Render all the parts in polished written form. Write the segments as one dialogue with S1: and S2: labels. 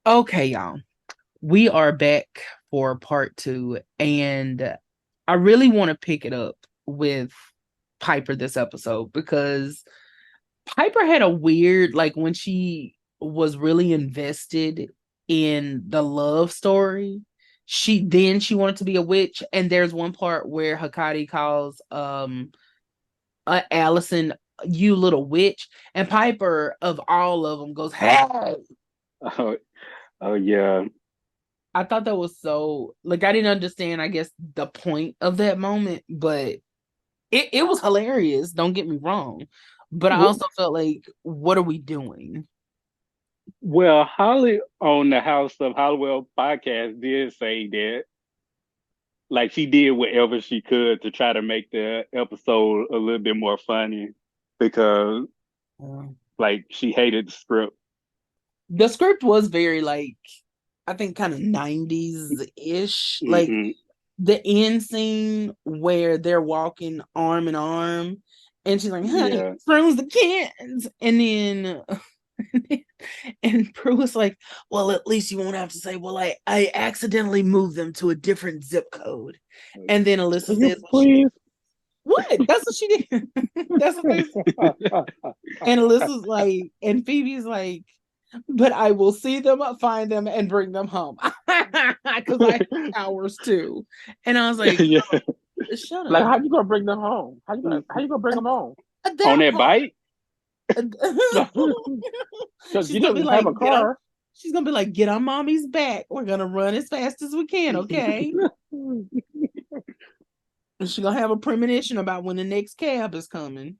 S1: Okay, y'all. We are back for part two, and I really want to pick it up with Piper this episode because Piper had a weird, like when she was really invested in the love story, she wanted to be a witch, and there's one part where Hakati calls Allison you little witch, and Piper of all of them goes, "Hey."
S2: Oh, oh yeah.
S1: I thought that was so like I didn't understand, I guess, the point of that moment, but it was hilarious, don't get me wrong. But I
S2: W-
S1: also felt like, what are we doing?
S2: Well, Holly on the House of Hollywell podcast did say that like she did whatever she could to try to make the episode a little bit more funny because
S1: Um,
S2: like she hated the script.
S1: the script was very like I think kind of 90s-ish. Like
S2: Hmm.
S1: the end scene where they're walking arm in arm and she's like, honey,
S2: Yeah.
S1: throws the cans. And then and Prue was like, well, at least you won't have to say, well, I accidentally moved them to a different zip code. And then Alyssa
S2: Can you
S1: says, well,
S2: please?
S1: what? That's what she did. That's what they said. And Alyssa's like, and Phoebe's like, but I will see them, find them, and bring them home. Because I have powers too. And I was like,
S2: Yeah.
S1: shut
S3: Like,
S1: up.
S3: how you gonna bring them home? How you gonna bring them home?
S1: At
S2: On
S1: that
S2: that
S1: part,
S2: bike?
S3: Because
S1: she's
S3: you
S1: gonna be
S3: didn't have
S1: like,
S3: a
S1: get on.
S3: car.
S1: She's gonna be like, get on mommy's back. We're gonna run as fast as we can, okay? And she's gonna have a premonition about when the next cab is coming.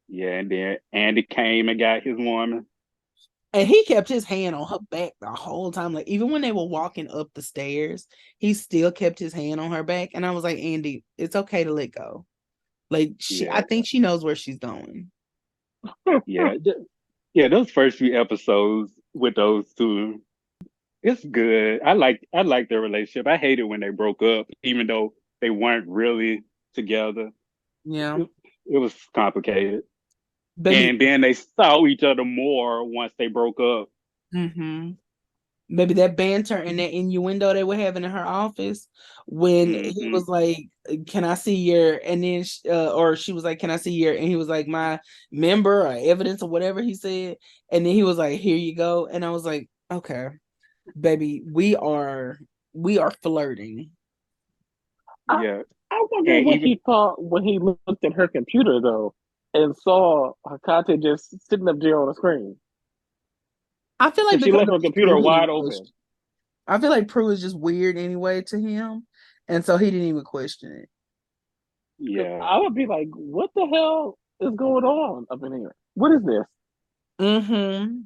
S2: Yeah, and then Andy came and got his woman.
S1: And he kept his hand on her back the whole time. Like even when they were walking up the stairs, he still kept his hand on her back. And I was like, Andy, it's okay to let go. Like I
S2: Yeah,
S1: think she knows where she's going.
S2: yeah, yeah. Those first few episodes with those two, it's good. I like their relationship. I hated when they broke up, even though they weren't really together.
S1: Yeah.
S2: It, it was complicated.
S1: Baby,
S2: And then they saw each other more once they broke up.
S1: mm-hmm. Maybe that banter and that innuendo they were having in her office when he
S2: Hmm.
S1: was like, "Can I see your?" And then, or she was like, "Can I see your?" And he was like, "My member or evidence or whatever he said." And then he was like, "Here you go." And I was like, "Okay, baby, we are flirting."
S3: I
S2: Yeah,
S3: I wonder
S2: and
S3: what
S2: even
S3: he thought when he looked at her computer though, and saw Hakate just sitting up there on the screen.
S1: I feel like
S3: Because she
S1: because
S3: left
S1: of
S3: her computer
S1: Prue, he
S3: wide
S1: didn't
S3: open.
S1: question. I feel like Prue is just weird anyway to him, and so he didn't even question it.
S3: Because
S2: yeah,
S3: I would be like, what the hell is going on up in here? What is this?
S1: Mm-hmm.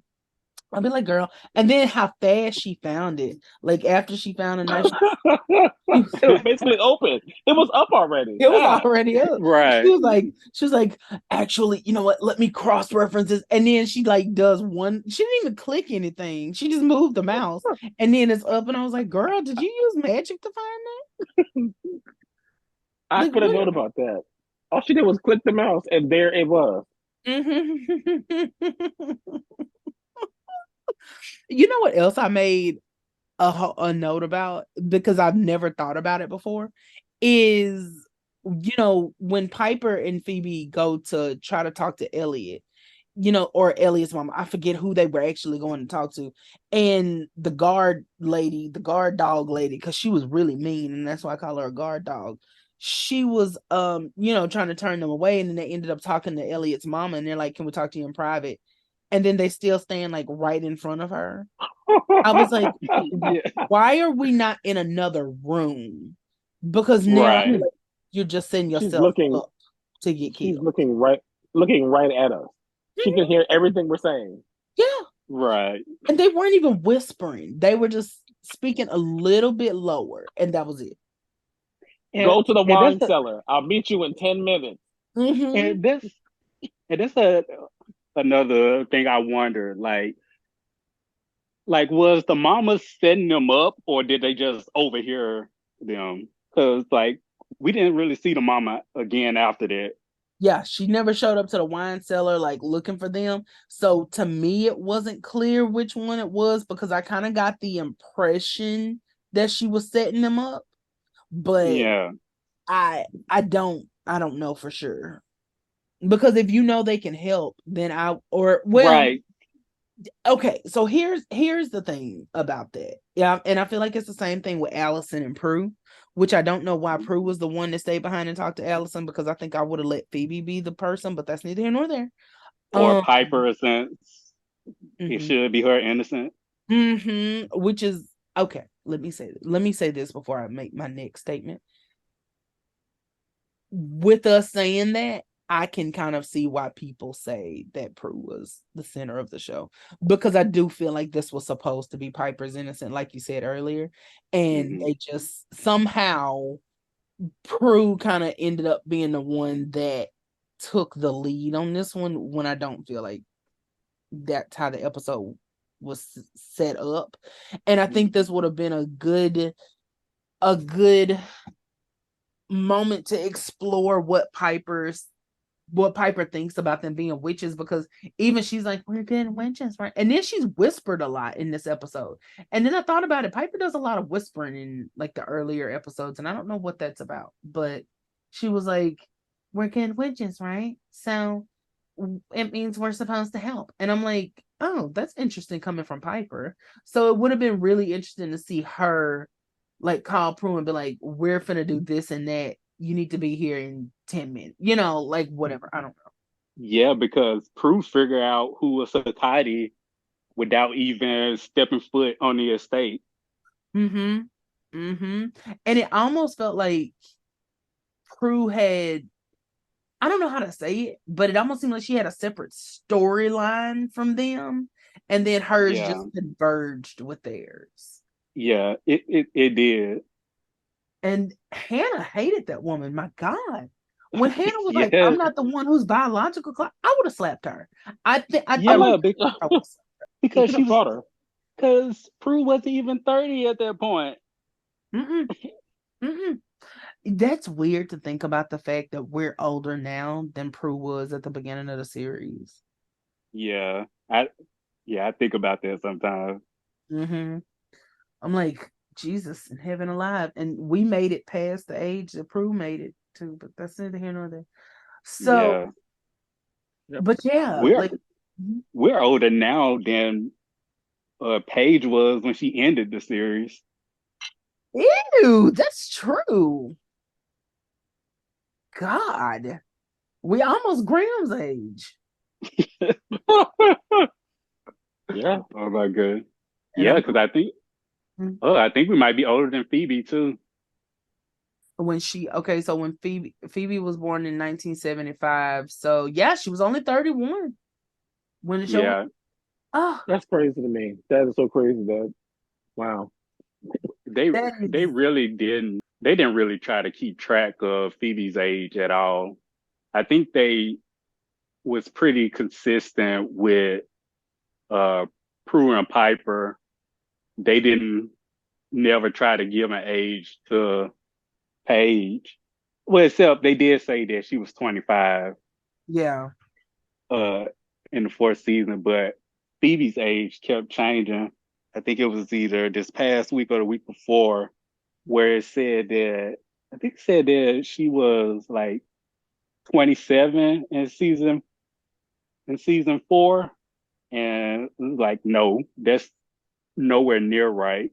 S1: I'd be like, girl, and then how fast she found it. Like after she found a knife, she
S3: It was basically open. It was up already.
S1: it was
S3: Ah.
S1: already up.
S2: right.
S1: She was like, actually, you know what? Let me cross references. And then she like does one. She didn't even click anything. She just moved the mouse, and then it's up. And I was like, girl, did you use magic to find that?
S3: I
S1: Like
S3: could have
S1: what?
S3: known about that. All she did was click the mouse, and there it was.
S1: Mhm. You know what else I made a note about because I've never thought about it before is when Piper and Phoebe go to try to talk to Elliot, or Elliot's mom. I forget who they were actually going to talk to. And the guard lady, the guard dog lady, because she was really mean, and that's why I call her a guard dog. She was trying to turn them away, and then they ended up talking to Elliot's mama, and they're like, can we talk to you in private? And then they still stand like right in front of her. I was like,
S2: Yeah,
S1: why are we not in another room? Because now
S2: right.
S1: you're just setting
S3: she's
S1: yourself
S3: looking.
S1: up to get
S3: She's
S1: killed.
S3: looking right at us. She can hear everything we're saying.
S1: Yeah.
S2: Right.
S1: And they weren't even whispering. They were just speaking a little bit lower, and that was it.
S2: And
S3: Go to the
S2: and that's
S3: wine cellar. I'll meet you in 10 minutes.
S1: Mm-hmm.
S2: and that's and that's a another thing I wonder. Like was the mama setting them up, or did they just overhear them? Because like we didn't really see the mama again after that.
S1: Yeah, she never showed up to the wine cellar like looking for them. So to me, it wasn't clear which one it was because I kind of got the impression that she was setting them up, but
S2: Yeah,
S1: I don't know for sure. Because if you know they can help, then
S2: right.
S1: okay, so here's the thing about that. Yeah, and I feel like it's the same thing with Allison and Prue, which I don't know why Prue was the one to stay behind and talk to Allison because I think I would have let Phoebe be the person, but that's neither here nor there.
S2: Or
S1: Um,
S2: Piper, since it
S1: mhm,
S2: should be her innocent.
S1: which is okay. Let me say this before I make my next statement. With us saying that, I can kind of see why people say that Prue was the center of the show because I do feel like this was supposed to be Piper's innocent, like you said earlier, and
S2: Hmm.
S1: they just somehow Prue kind of ended up being the one that took the lead on this one when I don't feel like that's how the episode was set up, and I think this would have been a good moment to explore what Piper thinks about them being witches because even she's like, we're good witches, right? And then she's whispered a lot in this episode. And then I thought about it. Piper does a lot of whispering in like the earlier episodes, and I don't know what that's about, but she was like, we're good witches, right? So it means we're supposed to help. And I'm like, oh, that's interesting coming from Piper. So it would have been really interesting to see her like call Prue and be like, we're finna do this and that. You need to be here in 10 minutes. Like whatever. I don't
S2: Yeah, because Prue figured out who was Sakati without even stepping foot on the estate.
S1: know. And it almost felt like Prue had, I don't know how to say it, but it almost seemed like she had a separate storyline from them. And then hers
S2: Yeah,
S1: just converged with theirs.
S2: yeah, it did.
S1: And Hannah hated that woman. My God. When Hannah was like,
S2: Yeah,
S1: I'm not the one who's biological clock, I would have slapped her. I
S2: yeah,
S1: like I would have
S3: He
S2: because
S3: should
S2: she
S3: have
S2: was
S3: fought her.
S2: because Prue wasn't even 30 at that point.
S1: Mm-mm, mm-mm. That's weird to think about the fact that we're older now than Prue was at the beginning of the series.
S2: Yeah, I think about that sometimes.
S1: hmm I'm like, Jesus in heaven alive. And we made it past the age that Prue made it to, but that's neither here nor there. So,
S2: Yeah,
S3: Yep.
S1: but yeah,
S2: we're
S1: like, mhm.
S2: we're older now than Paige was when she ended the series.
S1: Ew, that's true. God, we almost Graham's age.
S3: Yeah.
S2: Oh my god.
S1: And
S2: Yeah,
S1: I'm
S2: because I think we might be older than Phoebe too.
S1: so when Phoebe was born in 1975, so yeah, she was only 31 when the show.
S2: Yeah,
S1: Oh,
S3: That's crazy to me. That is so crazy that wow.
S2: they
S1: that
S2: they
S1: is
S2: really didn't really try to keep track of Phoebe's age at all. I think they was pretty consistent with uh Prue and Piper. They didn't never try to give an age to Paige. Well, except they did say that she was 25
S1: yeah.
S2: uh in the fourth season, but Phoebe's age kept changing. I think it was either this past week or the week before where I think it said that she was like 27 in season 4, and like no, that's nowhere near right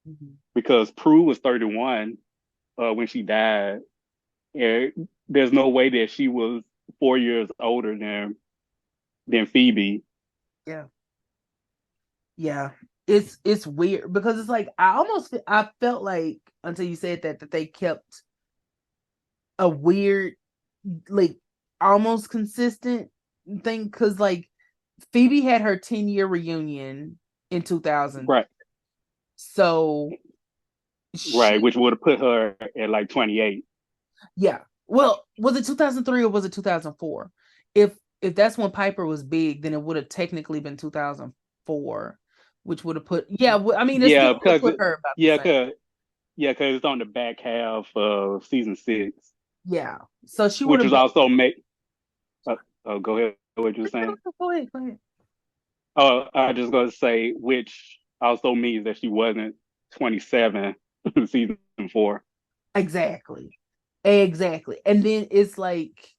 S1: Mhm.
S2: because Prue was 31 when she died, and there's no way that she was 4 years older than Phoebe.
S1: Yeah, yeah. It's weird because it's like I felt like until you said that they kept a weird like almost consistent thing because like Phoebe had her 10-year reunion in 2000.
S2: Right,
S1: So
S2: right,
S1: she,
S2: which would have put her at like 28.
S1: yeah. Well, was it 2003 or was it 2004? If that's when Piper was big, then it would have technically been 2004, which would have put yeah. I mean, it still
S2: Yeah,
S1: would have
S2: because
S1: put her about the
S2: yeah,
S1: same.
S2: because it's on the back half of season 6,
S1: Yeah. So she would
S2: which
S1: have
S2: was
S1: been
S2: also made. Oh, go ahead. What you were saying?
S1: Go ahead, go ahead.
S2: Oh, I was just gonna say, which also means that she wasn't 27 season 4.
S1: Exactly. Exactly. And then it's like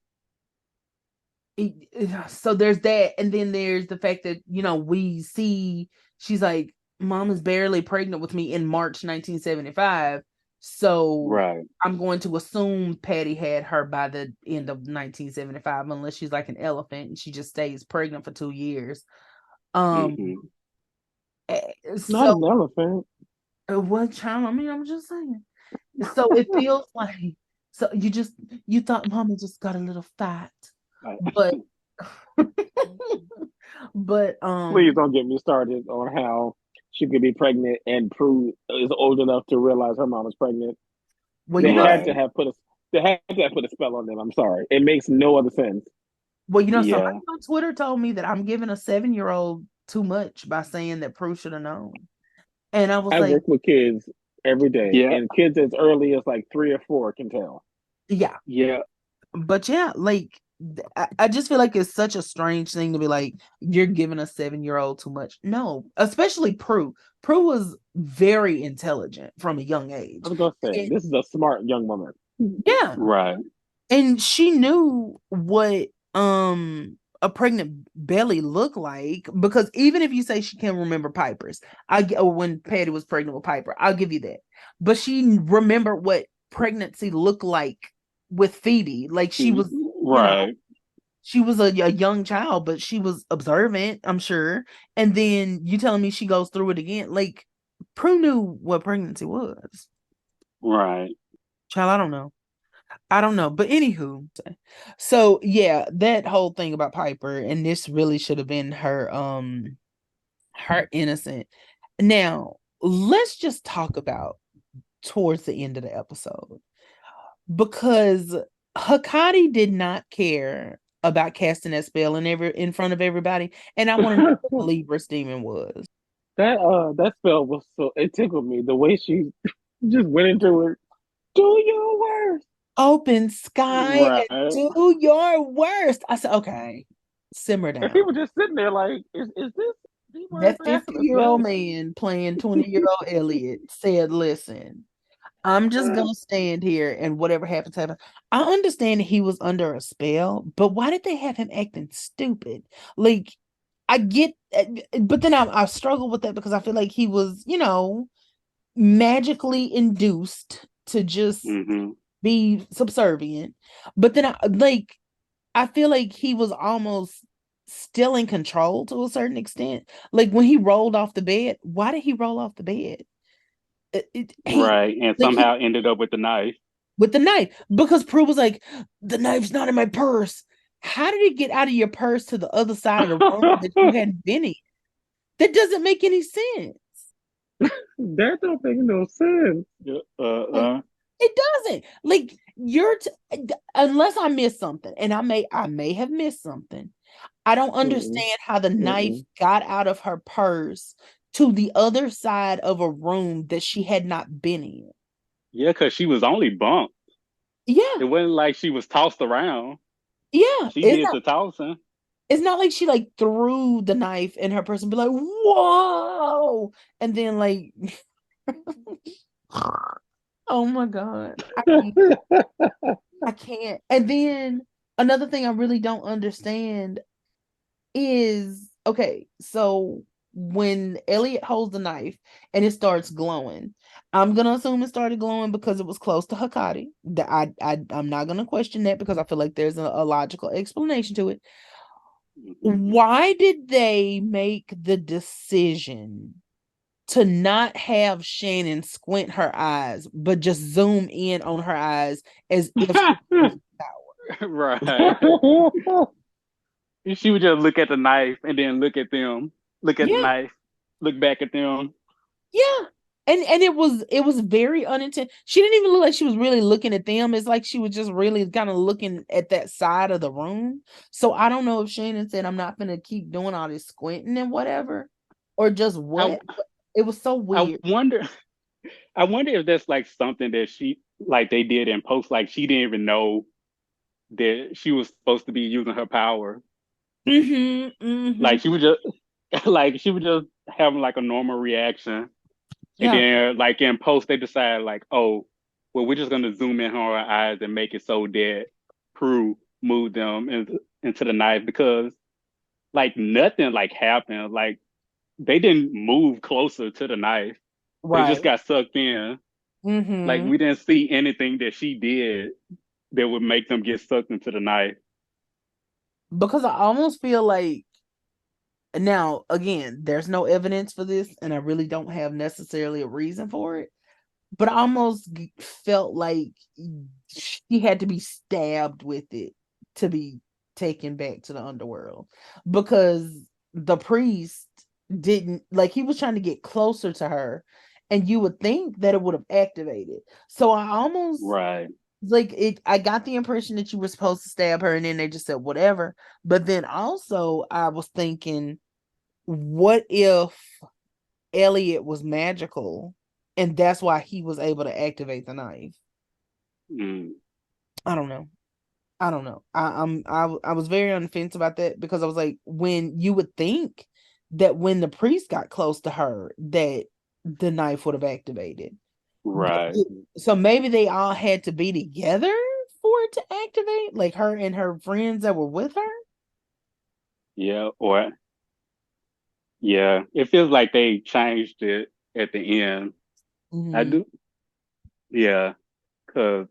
S1: so there's that, and then there's the fact that we see she's like, mom is barely pregnant with me in March 1975, so
S2: Right.
S1: I'm going to assume Patty had her by the end of 1975, unless she's like an elephant and she just stays pregnant for 2 years.
S2: Hmm.
S3: Not
S1: So
S3: an elephant.
S1: what child, I mean, I'm just saying, so it feels like, so you thought mama just got a little fat, but but
S3: Please don't get me started on how she could be pregnant and Prue is old enough to realize her mom is pregnant.
S1: well,
S3: They had
S2: Right.
S3: to have put a they had to have put a spell on them. I'm sorry. It makes no other sense.
S1: somebody
S2: Yeah.
S1: on Twitter told me that I'm giving a 7-year-old too much by saying that Prue should have known. And I was
S3: I
S1: like,
S3: work with kids every day,
S2: Yeah.
S3: and kids as early as like 3 or 4 can tell.
S1: yeah.
S2: Yeah.
S1: But yeah, like I just feel like it's such a strange thing to be like, you're giving a 7-year-old too much. No, especially Prue. Prue was very intelligent from a young
S3: I
S1: age.
S3: was gonna say
S1: And
S3: this is a smart young woman.
S1: yeah,
S2: Right.
S1: and she knew what a pregnant belly looked like, because even if you say she can't remember Piper's, or when Patty was pregnant with Piper, I'll give you that. But she remembered what pregnancy looked like with Phoebe. Like she was,
S2: Right.
S1: she was a young child, but she was observant, I'm sure. And then you telling me she goes through it again. Like Prue knew what pregnancy was.
S2: Right.
S1: Child, I don't know. But anywho, so yeah, that whole thing about Piper, and this really should have been her innocent. Now, let's just talk about towards the end of the episode, because Hakati did not care about casting that spell in front of everybody, and I want to know
S3: that
S1: what the Libra demon was.
S3: that spell was so it tickled me the way she just went into it. Do your worst.
S1: Open sky and
S2: Right.
S1: do your worst. I said, okay, simmer
S3: And
S1: down.
S3: people just sitting there like, is this Leroy
S1: That
S3: passing a
S1: 50-year-old
S3: spell?
S1: man playing 20-year-old Elliot said, listen, I'm just gonna stand here and whatever happens, happens. I understand he was under a spell, but why did they have him acting stupid? Like, I get, but then I struggle with that because I feel like he was, magically induced to just
S2: Hmm.
S1: be subservient. But then I feel like he was almost still in control to a certain extent. Like when he rolled off the bed, why did he roll off the bed? He
S2: Right. And
S1: like he
S2: somehow ended up with the knife.
S1: with the knife, because Prue was like, the knife's not in my purse. How did it get out of your purse to the other side of the room that you hadn't been in? That doesn't make any sense.
S3: That don't make no sense.
S2: Yeah.
S1: Like, it doesn't. Like unless I missed something, and I may have missed something. I don't
S3: Mm-mm,
S1: understand how the knife
S3: mm-mm.
S1: got out of her purse to the other side of a room that she had not been in.
S2: Yeah, because she was only bumped.
S1: Yeah,
S2: It wasn't like she was tossed around.
S1: yeah.
S2: She did the tossing.
S1: It's not like she like threw the knife in her purse and be like, whoa, and then like, oh my god, I can't. And then another thing I really don't understand is, okay, so when Elliot holds the knife and it starts glowing, I'm gonna assume it started glowing because it was close to Hakati. That I'm not gonna question that because I feel like there's a logical explanation to it.
S2: Mhm.
S1: Why did they make the decision to not have Shannon squint her eyes, but just zoom in on her eyes as if she was power?
S2: Right. She would just look at the knife and then look at them, look at the
S1: Yeah,
S2: knife, look back at them.
S1: yeah. And it was very unintentional. She didn't even look like she was really looking at them. It's like she was just really kind of looking at that side of the room. So I don't know if Shannon said, I'm not gonna keep doing all this squinting and whatever, or just
S2: I
S1: what. It was so
S2: I
S1: weird.
S2: wonder I wonder if that's like something that she like they did in post, like she didn't even know that she was supposed to be using her power.
S1: Mm-hmm.
S2: Like she was just like she was just having like a normal reaction. And
S1: Yeah.
S2: then like in post they decided like, oh, well, we're just gonna zoom in on her eyes and make it so that Prue moved them into the knife because like nothing like happened. Like they didn't move closer to the knife. They just
S1: Right.
S2: got sucked in. Like
S1: Mm-hmm.
S2: we didn't see anything that she did that would make them get sucked into the knife.
S1: Because I almost feel like now, again, there's no evidence for this, and I really don't have necessarily a reason for it. But I almost felt like she had to be stabbed with it to be taken back to the underworld because the priest didn't like he was trying to get closer to her, and you would think that it would have activated. So I almost
S2: Right.
S1: like it. I got the impression that you were supposed to stab her, and then they just said whatever. But then also, I was thinking, what if Elliot was magical, and that's why he was able to activate the knife.
S2: Mm.
S1: I don't know. I don't know. I was very on the fence about that because I was like, when you would think that when the priest got close to her, that the knife would have activated. But
S2: Right.
S1: so maybe they all had to be together for it to activate, like her and her friends that were with her.
S2: Yeah. Or yeah. It feels like they changed it at the end. I
S1: Mhm.
S2: do. Yeah. Because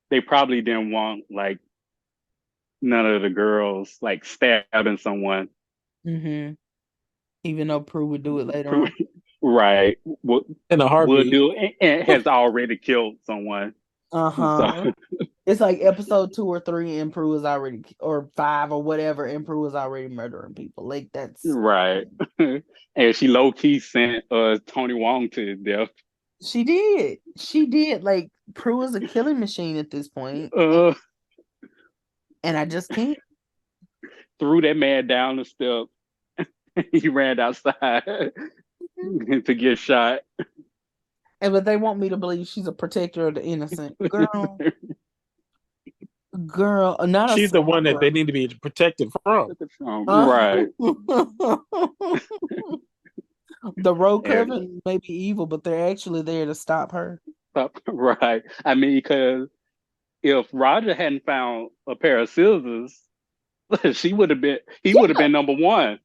S2: they probably didn't want like none of the girls like stabbing someone.
S1: Mhm. Even though Prue would do it later on.
S2: Right.
S3: In a
S2: Would
S3: heartbeat.
S2: do and has already killed someone. So
S1: Uh-huh. It's like episode 2 or 3 and Prue is already or 5 or whatever and Prue is already murdering people. Like that's
S2: right. And she low key sent Tony Wong to his death.
S1: she did. She did. Like Prue is a killing machine at this point,
S2: Uh
S1: and I just can't.
S2: threw that man down the steps. He ran outside to get shot.
S1: And but they want me to believe she's a protector of the innocent. Girl, not a
S3: She's the one that they
S1: sniper.
S3: need to be protected from.
S2: Right.
S1: The road
S2: And
S1: coven may be evil, but they're actually there to stop her.
S2: right. I mean, because if Roger hadn't found a pair of scissors, he would have
S1: Yeah,
S2: been number one.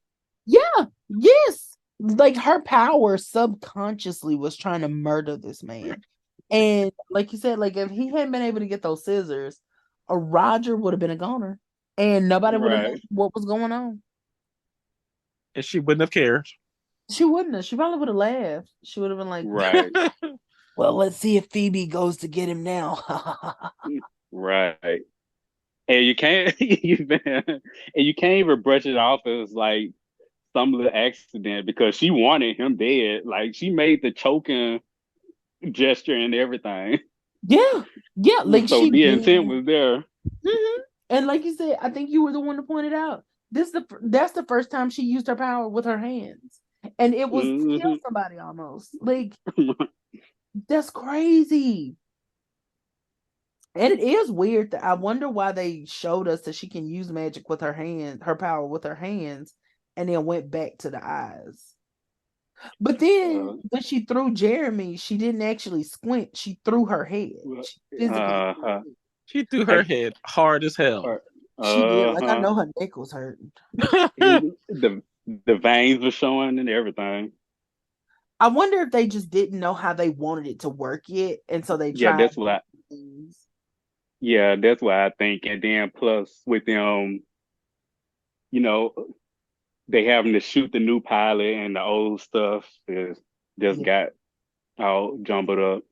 S1: yeah, yes. Like her power subconsciously was trying to murder this man. And like you said, like if he hadn't been able to get those scissors, a Roger would have been a goner. And nobody would have known
S2: Right.
S1: what was going on.
S3: And she wouldn't have cared.
S1: She wouldn't have. She probably would have laughed. She would have been like,
S2: Right.
S1: well, let's see if Phoebe goes to get him now.
S2: Right. And you can't and you can't even brush it off as like some of the accident because she wanted him dead. Like she made the choking gesture and everything.
S1: Yeah. Yeah. Like
S2: So
S1: she
S2: the
S1: did.
S2: intent was there.
S1: And like you said, I think you were the one to point it out. That's the first time she used her power with her hands. And it was to kill
S2: Hmm.
S1: somebody almost. Like, that's crazy. And it is weird that I wonder why they showed us that she can use magic with her hand, her power with her hands, and then went back to the eyes. But then
S2: Uh,
S1: when she threw Jeremy, she didn't actually squint. She threw her head. She physically threw
S2: uh,
S1: it.
S3: She threw her
S2: like,
S3: head hard as hell.
S1: She did.
S2: uh
S1: Like I
S2: huh.
S1: know her neck was hurting.
S2: The veins were showing and everything.
S1: I wonder if they just didn't know how they wanted it to work yet, and so they
S2: Yeah,
S1: tried
S2: that's what I.
S1: things.
S2: Yeah, that's what I think. And then plus with them, you know, they having to shoot the new pilot and the old stuff is just
S1: Yeah.
S2: got all jumbled up.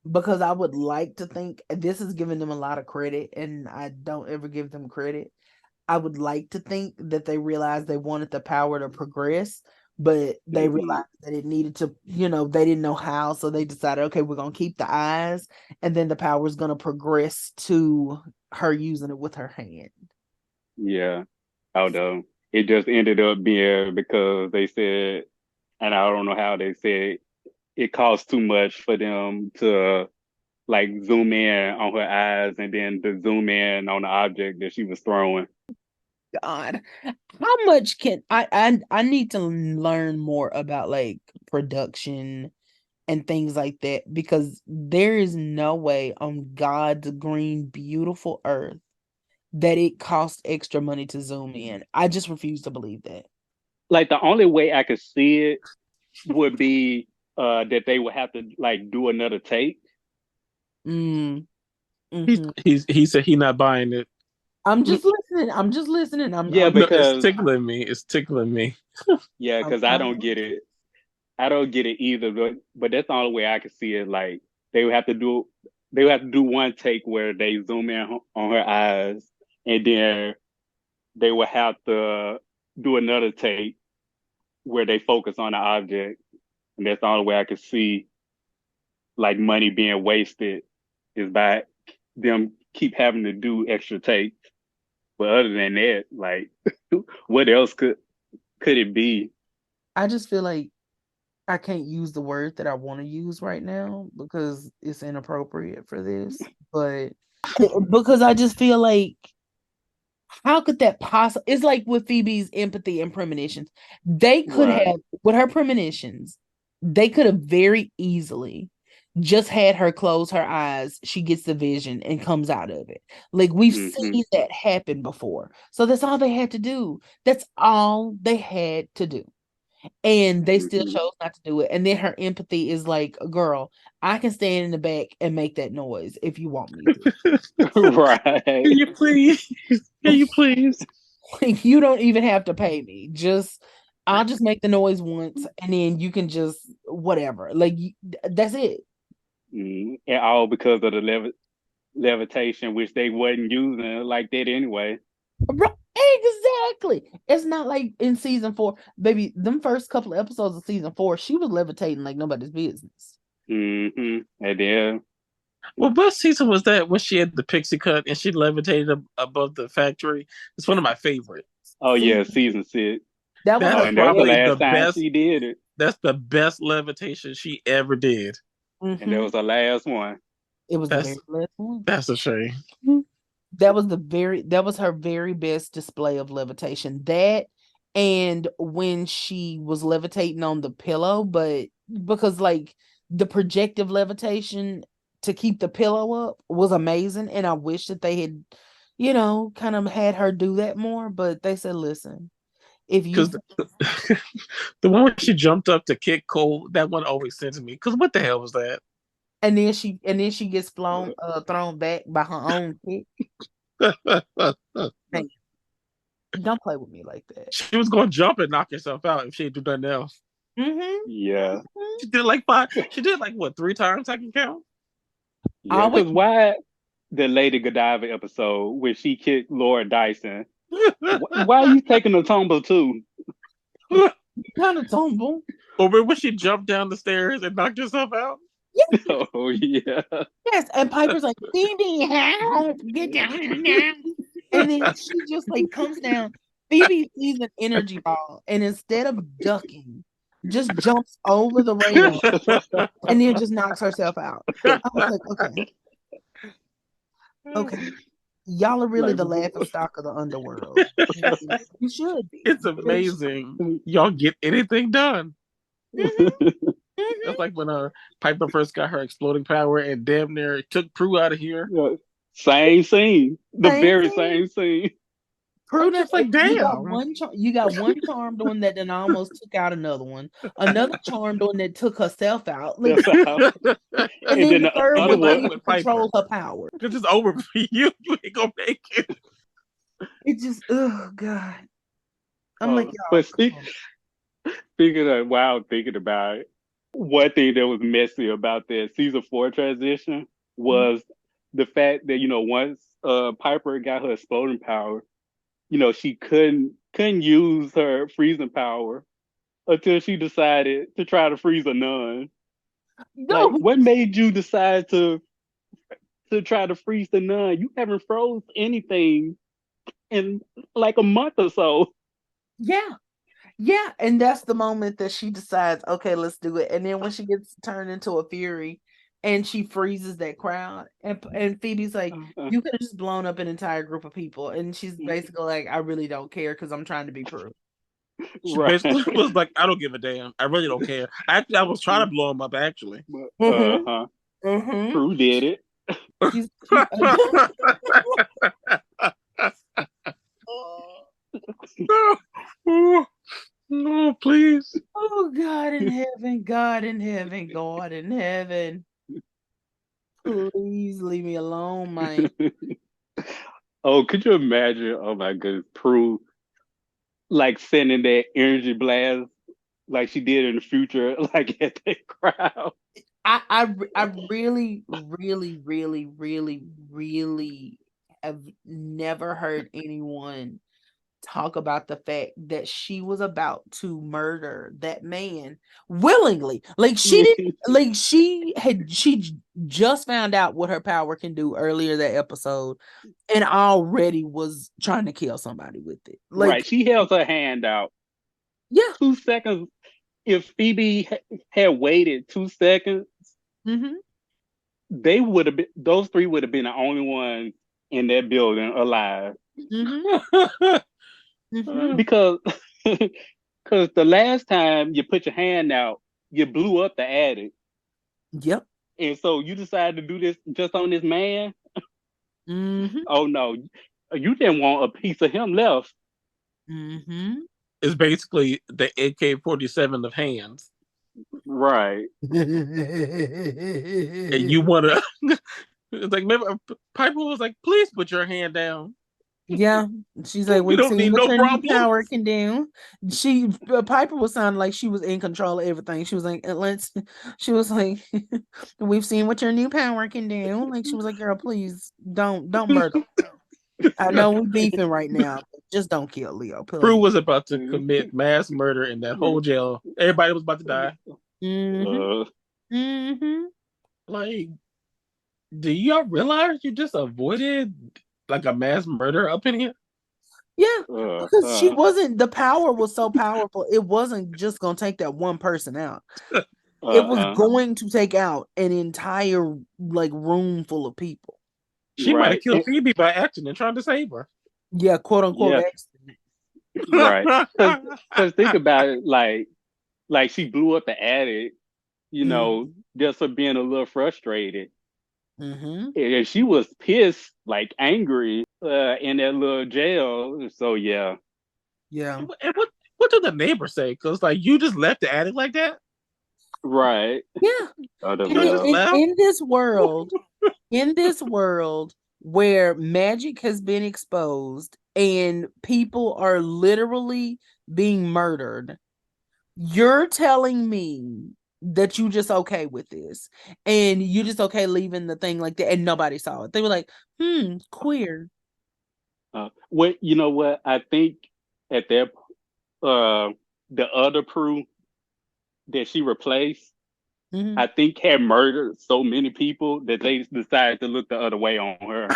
S1: Because I would like to think this is giving them a lot of credit, and I don't ever give them credit. I would like to think that they realized they wanted the power to progress, but they
S2: Mhm.
S1: realized that it needed to, they didn't know how. So they decided, okay, we're going to keep the eyes, and then the power is going to progress to her using it with her hand.
S2: Yeah, although it just ended up being because they said, and I don't know how they said it cost too much for them to like zoom in on her eyes and then to zoom in on the object that she was throwing.
S1: God, how much can I need to learn more about like production and things like that because there is no way on God's green beautiful earth that it costs extra money to zoom in. I just refuse to believe that.
S2: Like the only way I could see it would be that they would have to like do another take.
S1: Mm,
S3: He
S1: mhm.
S3: he said he not buying it.
S1: I'm just listening. I'm just listening.
S2: Yeah,
S3: No, it's
S2: because
S3: tickling me. It's tickling me.
S2: yeah,
S1: I'm
S2: because I
S1: I'm
S2: don't get it. I don't get it either. But that's the only way I can see it. Like they would have to do they would have to do one take where they zoom in on her eyes, and then they would have to do another take where they focus on the object, and that's the only way I could see like money being wasted is by them keep having to do extra takes. But other than that, like what else could it be?
S1: I just feel like I can't use the word that I want to use right now because it's inappropriate for this. But because I just feel like how could that possibly? It's like with Phoebe's empathy and premonitions. They could
S2: Right.
S1: have, with her premonitions, they could have very easily just had her close her eyes. She gets the vision and comes out of it. Like we've
S2: Hmm.
S1: seen that happen before. So that's all they had to do. That's all they had to do. And they still
S2: Hmm.
S1: chose not to do it. And then her empathy is like, girl, I can stand in the back and make that noise if you want me
S2: Right.
S3: Can you please? Can
S1: to.
S3: you please?
S1: Like you don't even have to pay me. Just I'll just make the noise once and then you can just whatever. Like that's it.
S2: And all because of the levitation, which they wasn't using like that anyway.
S1: Exactly. It's not like in season 4, baby, them first couple of episodes of season 4, she was levitating like nobody's business.
S2: And then,
S3: Well, what season was that when she had the pixie cut and she levitated above the factory? It's one of my favorites.
S2: oh
S1: See,
S2: yeah, season 6.
S1: that was
S3: That's
S2: Oh,
S1: her
S2: and that was the
S3: probably
S1: very
S3: the
S2: last time
S3: best.
S2: she did it,
S3: That's the best levitation she ever did.
S2: and that
S1: hmm
S2: was the last one.
S1: it was the
S3: That's
S1: very last one.
S3: that's a shame.
S1: That was her very best display of levitation. That and when she was levitating on the pillow, but because like the projective levitation to keep the pillow up was amazing. And I wish that they had, kind of had her do that more. But they said, listen, if you
S3: Because the one where she jumped up to kick Cole, that one always sends me. Because what the hell was that?
S1: and then she gets thrown back by her own kick. Hey, don't play with me like that.
S3: She was going to jump and knock herself out if she didn't do nothing else.
S1: Mm-hmm.
S2: Yeah,
S3: She did like 5. She did like what 3 times I can count.
S2: yeah.
S1: Always
S2: Because why the Lady Godiva episode where she kicked Laura Dyson? Why are you taking a tumble too?
S1: kind of tumble.
S3: Or when she jumped down the stairs and knocked herself out.
S2: Oh yeah.
S1: Yes, and Piper's like, Phoebe, help, get down now. And then she just like comes down. Phoebe sees an energy ball and instead of ducking, just jumps over the rail and then just knocks herself out. I was like, okay, y'all are really
S2: Like,
S1: the laughing stock of the underworld. You should be.
S3: It's amazing. Y'all get anything done.
S1: Mhm,
S3: That's
S1: mhm.
S3: like when Piper first got her exploding power and damn near took Prue out of here.
S2: same scene, the
S1: Same
S2: very
S1: thing.
S2: same scene.
S3: I'm
S1: Prudent,
S3: just like, damn.
S1: you got one charm doing that, then almost took out another one. Another charm doing that took herself out. Like,
S2: That's how.
S1: and
S2: And
S1: then
S2: then
S1: the
S2: the
S1: third
S2: other
S1: one
S3: But
S2: one,
S3: not
S1: can't even
S3: with
S1: control
S3: Piper.
S1: her power.
S3: This is over for you. You ain't gonna make it.
S1: It just, oh God. I'm like, y'all,
S2: but
S1: come on.
S2: speaking of wow, thinking about it, one thing that was messy about that season 4 transition
S1: Mhm.
S2: was the fact that once Piper got her exploding power, she couldn't use her freezing power until she decided to try to freeze a nun. Like,
S1: No,
S2: what made you decide to try to freeze the nun? You haven't froze anything in like a month or so.
S1: yeah, yeah. And that's the moment that she decides, okay, let's do it. And then when she gets turned into a fury and she freezes that crowd. And Phoebe's like, you could have just blown up an entire group of people. And she's basically like, I really don't care because I'm trying to be Prue.
S4: She basically was like, I don't give a damn. I really don't care. Actually, I was trying to blow him up, actually.
S2: Prue did it.
S4: No, please.
S1: Oh, God in heaven, God in heaven, God in heaven. Please leave me alone, Mike.
S2: Oh, could you imagine? Oh my goodness, Prue like sending that energy blast like she did in the future, like at that crowd.
S1: I really, really, really, really, really have never heard anyone talk about the fact that she was about to murder that man willingly. Like she didn't, like she just found out what her power can do earlier that episode and already was trying to kill somebody with it. Like,
S2: right, she held her hand out.
S1: Yeah.
S2: 2 seconds. If Phoebe had waited 2 seconds, they would have been, those three would have been the only ones in that building alive. Because the last time you put your hand out, you blew up the attic.
S1: Yep.
S2: And so you decided to do this just on this man? Oh no, you didn't want a piece of him left.
S4: It's basically the AK-47 of hands.
S2: Right.
S4: And you want to... It's like, maybe Piper was like, please put your hand down.
S1: Yeah, she's like, we don't need what your new power can do. Piper was sounding like she was in control of everything. She was like, she was like, we've seen what your new power can do. Like, she was like, girl, please don't murder. I know we're beefing right now, but just don't kill Leo. Please.
S4: Prue was about to commit mass murder in that whole jail. Everybody was about to die. Like, do y'all realize you just avoided like a mass murder up in here?
S1: Yeah, because she wasn't, the power was so powerful, it wasn't just gonna take that one person out. It was going to take out an entire like room full of people.
S4: She might have killed Phoebe by accident trying to save her.
S1: Yeah, quote unquote accident.
S2: Right. Because think about it, like she blew up the attic, you know, just for being a little frustrated. And she was pissed, like angry, in that little jail. So yeah.
S1: And
S4: what did the neighbor say? Because like, you just left the attic like that,
S2: right?
S1: Yeah. In this world, where magic has been exposed and people are literally being murdered, you're telling me that you just okay with this and you just okay leaving the thing like that and nobody saw it. They were like, queer.
S2: What, you know what? I think at that the other Prue that she replaced, I think had murdered so many people that they decided to look the other way on her.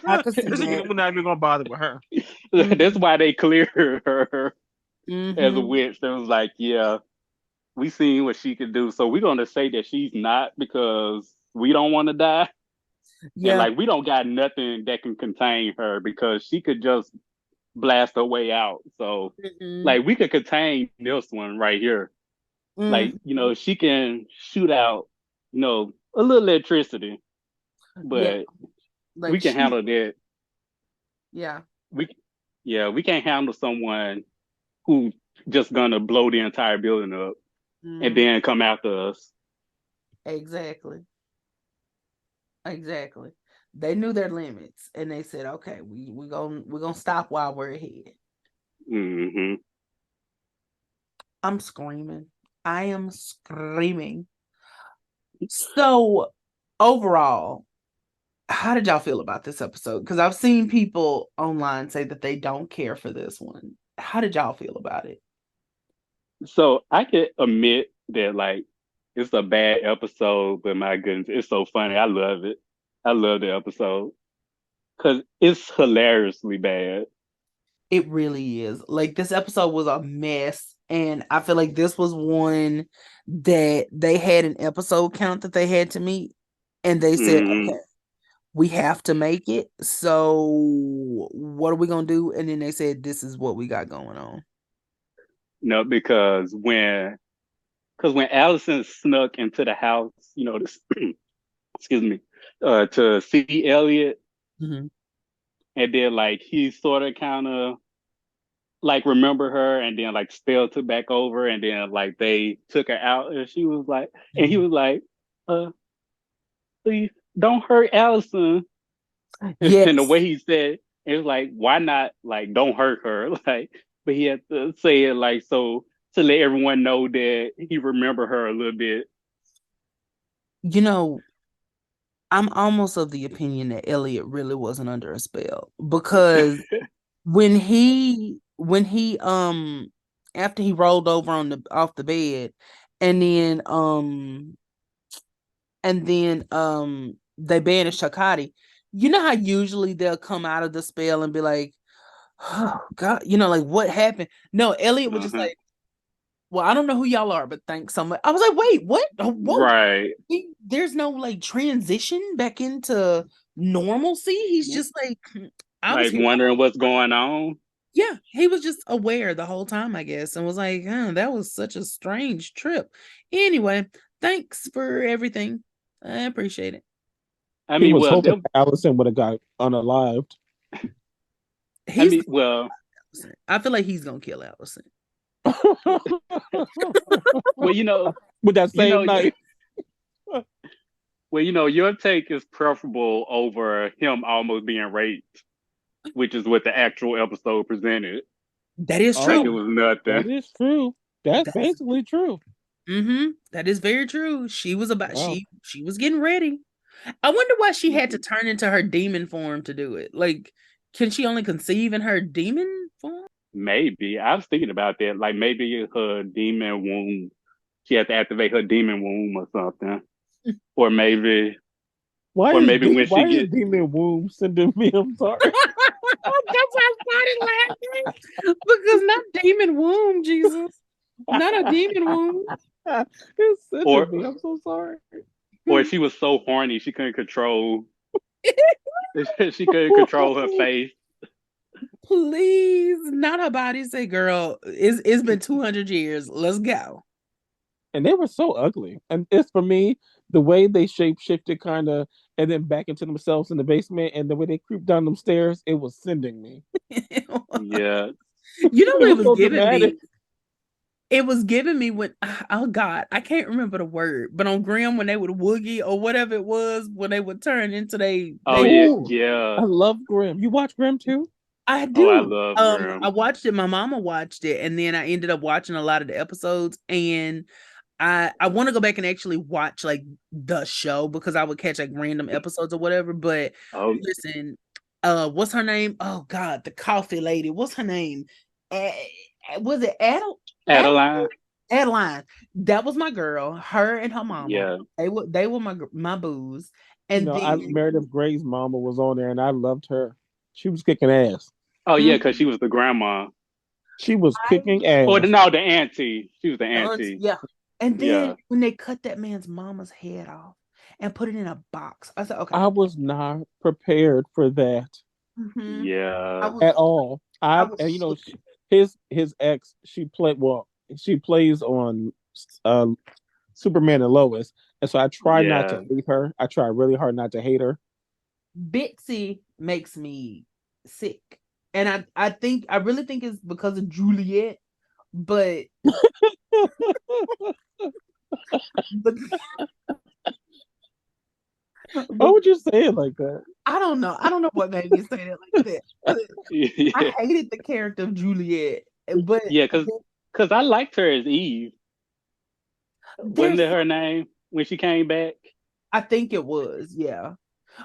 S4: I could see that. We're not even gonna bother with her.
S2: That's why they cleared her as a witch. They was like, yeah, we seen what she could do, so we're gonna say that she's not because we don't want to die. Yeah, and like we don't got nothing that can contain her because she could just blast her way out. So like we could contain this one right here. Like, you know, she can shoot out, you know, a little electricity, but like we can handle that.
S1: Yeah.
S2: We can't handle someone who just gonna blow the entire building up and then come after us.
S1: Exactly. They knew their limits and they said, okay, we're gonna stop while we're ahead. I'm screaming. I am screaming. So overall, how did y'all feel about this episode? Because I've seen people online say that they don't care for this one. How did y'all feel about it?
S2: So I can admit that like it's a bad episode, but my goodness, it's so funny. I love it. I love the episode because it's hilariously bad.
S1: It really is. Like, this episode was a mess And I feel like this was one that they had an episode count that they had to meet. And they said,
S2: Hmm.
S1: okay, we have to make it. So what are we gonna do? And then they said, this is what we got going on.
S2: No, because when Allison snuck into the house, this, excuse me, to see Elliot,
S1: Mhm.
S2: and then like he sort of kind of like remember her, and then like Stell took back over, and then like they took her out, and she was like, and he was like, please don't hurt Allison. And the way
S1: Yes.
S2: he said it was like, why not like don't hurt her? Like, but he had to say it like so to let everyone know that he remember her a little bit.
S1: You know, I'm almost of the opinion that Elliot really wasn't under a spell because when he after he rolled over on the off the bed and then they banished Shakati. You know how usually they'll come out of the spell and be like, oh God, like what happened? No, Elliot was just
S2: Uh-huh.
S1: like, well, I don't know who y'all are, but thanks so much. I was like, wait, what? Whoa.
S2: Right.
S1: There's no like transition back into normalcy. He's just like, I was
S2: Like
S1: here.
S2: wondering what's going on.
S1: Yeah, he was just aware the whole time, I guess, and was like, that was such a strange trip. Anyway, thanks for everything. I appreciate it.
S2: I
S3: He
S2: mean,
S3: was
S2: well,
S3: hoping Allison would have got unalived.
S1: He's
S2: well,
S1: Allison. I feel like he's gonna kill Allison.
S2: well,
S3: With that
S2: you know,
S3: same knife.
S2: well, your take is preferable over him almost being raped, which is what the actual episode presented.
S1: That is
S2: Like it
S3: Oh,
S1: true.
S2: was
S3: that
S2: nothing.
S3: is true. That's
S1: That's
S3: basically true.
S1: that is very true. She was about
S3: Wow.
S1: she was getting ready. I wonder why she had to turn into her demon form to do it. Like, can she only conceive in her demon form?
S2: Maybe I was thinking about that. Like maybe her demon womb, she had to activate her demon womb or something, or maybe, or maybe when she
S3: Why is
S2: get,
S3: Demon Womb sending me? I'm sorry.
S1: That's why I started laughing because not demon womb, Jesus, not a demon womb.
S3: It's
S2: or
S3: sending me. I'm so sorry.
S2: or she was so horny she couldn't control, she couldn't control her face.
S1: Please, not her body. Say, girl, it's been 200 years. Let's go.
S3: And they were so ugly. And it's for me, the way they shape shifted kind of and then back into themselves in the basement and the way they creep down them stairs, it was sending me.
S2: Yeah,
S1: You know
S3: It
S1: what it
S3: was
S1: was
S3: so
S1: giving
S3: dramatic.
S1: me? It was giving me when oh God, I can't remember the word, but on Grimm when they would woogie or whatever it was when they would turn into
S2: oh
S1: they
S2: yeah,
S3: Oh,
S2: yeah.
S3: I love Grimm. You watch Grimm too?
S1: I
S2: Oh, I
S1: do.
S2: love
S1: I
S2: Grim.
S1: watched it. My mama watched it, and then I ended up watching a lot of the episodes. And I want to go back and actually watch like the show because I would catch like random episodes or whatever. But
S2: Oh,
S1: listen, what's her name? Oh God, the coffee lady. What's her name? Uh, was it Adel
S2: Adeline.
S1: Adeline? That was my girl. Her and her mama.
S2: Yeah.
S1: They were my booze.
S3: You
S1: And
S3: know,
S1: then
S3: Meredith Gray's mama was on there and I loved her. She was kicking ass.
S2: Oh yeah,
S1: mm,
S2: because she was the grandma.
S3: She was
S1: I
S3: kicking
S2: Or
S3: ass.
S2: no, the auntie. She was the
S1: the aunt,
S2: auntie.
S1: yeah. And then
S2: Yeah.
S1: when they cut that man's mama's head off and put it in a box, I said, okay.
S3: I was not prepared for that
S1: I
S2: Yeah.
S1: was
S3: at all.
S1: I
S3: And you
S1: was
S3: know,
S1: shook.
S3: his ex, she plays on uh Superman and Lois, and so I try not to
S2: Yeah.
S3: hate her. I try really hard not to hate her.
S1: Bitsy makes me sick. And I really think it's because of Juliet, but but,
S3: Why
S1: but
S3: would you say it like that?
S1: I don't know. I don't know what made me say that like that. But I
S2: Yeah.
S1: hated the character of Juliet. But
S2: Yeah, because I liked her as Eve. Wasn't
S1: there's
S2: it her name when she came back?
S1: I think it was, yeah.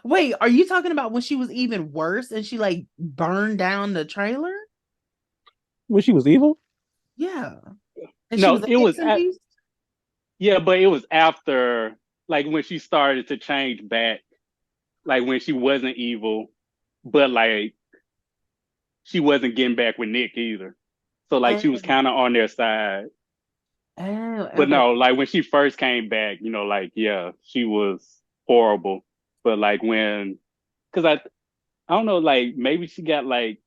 S1: Wait, are you talking about when she was even worse and she like burned down the trailer?
S3: When she was evil?
S1: Yeah. And she
S2: No,
S1: was a
S2: it was
S1: Hexen beast?
S2: yeah, but it was after like when she started to change back, like when she wasn't evil, but like she wasn't getting back with Nick either. So like she was
S1: Oh,
S2: kind of on their side.
S1: oh,
S2: But
S1: okay.
S2: no, like when she first came back, like yeah, she was horrible. But like because I don't know, like maybe she got like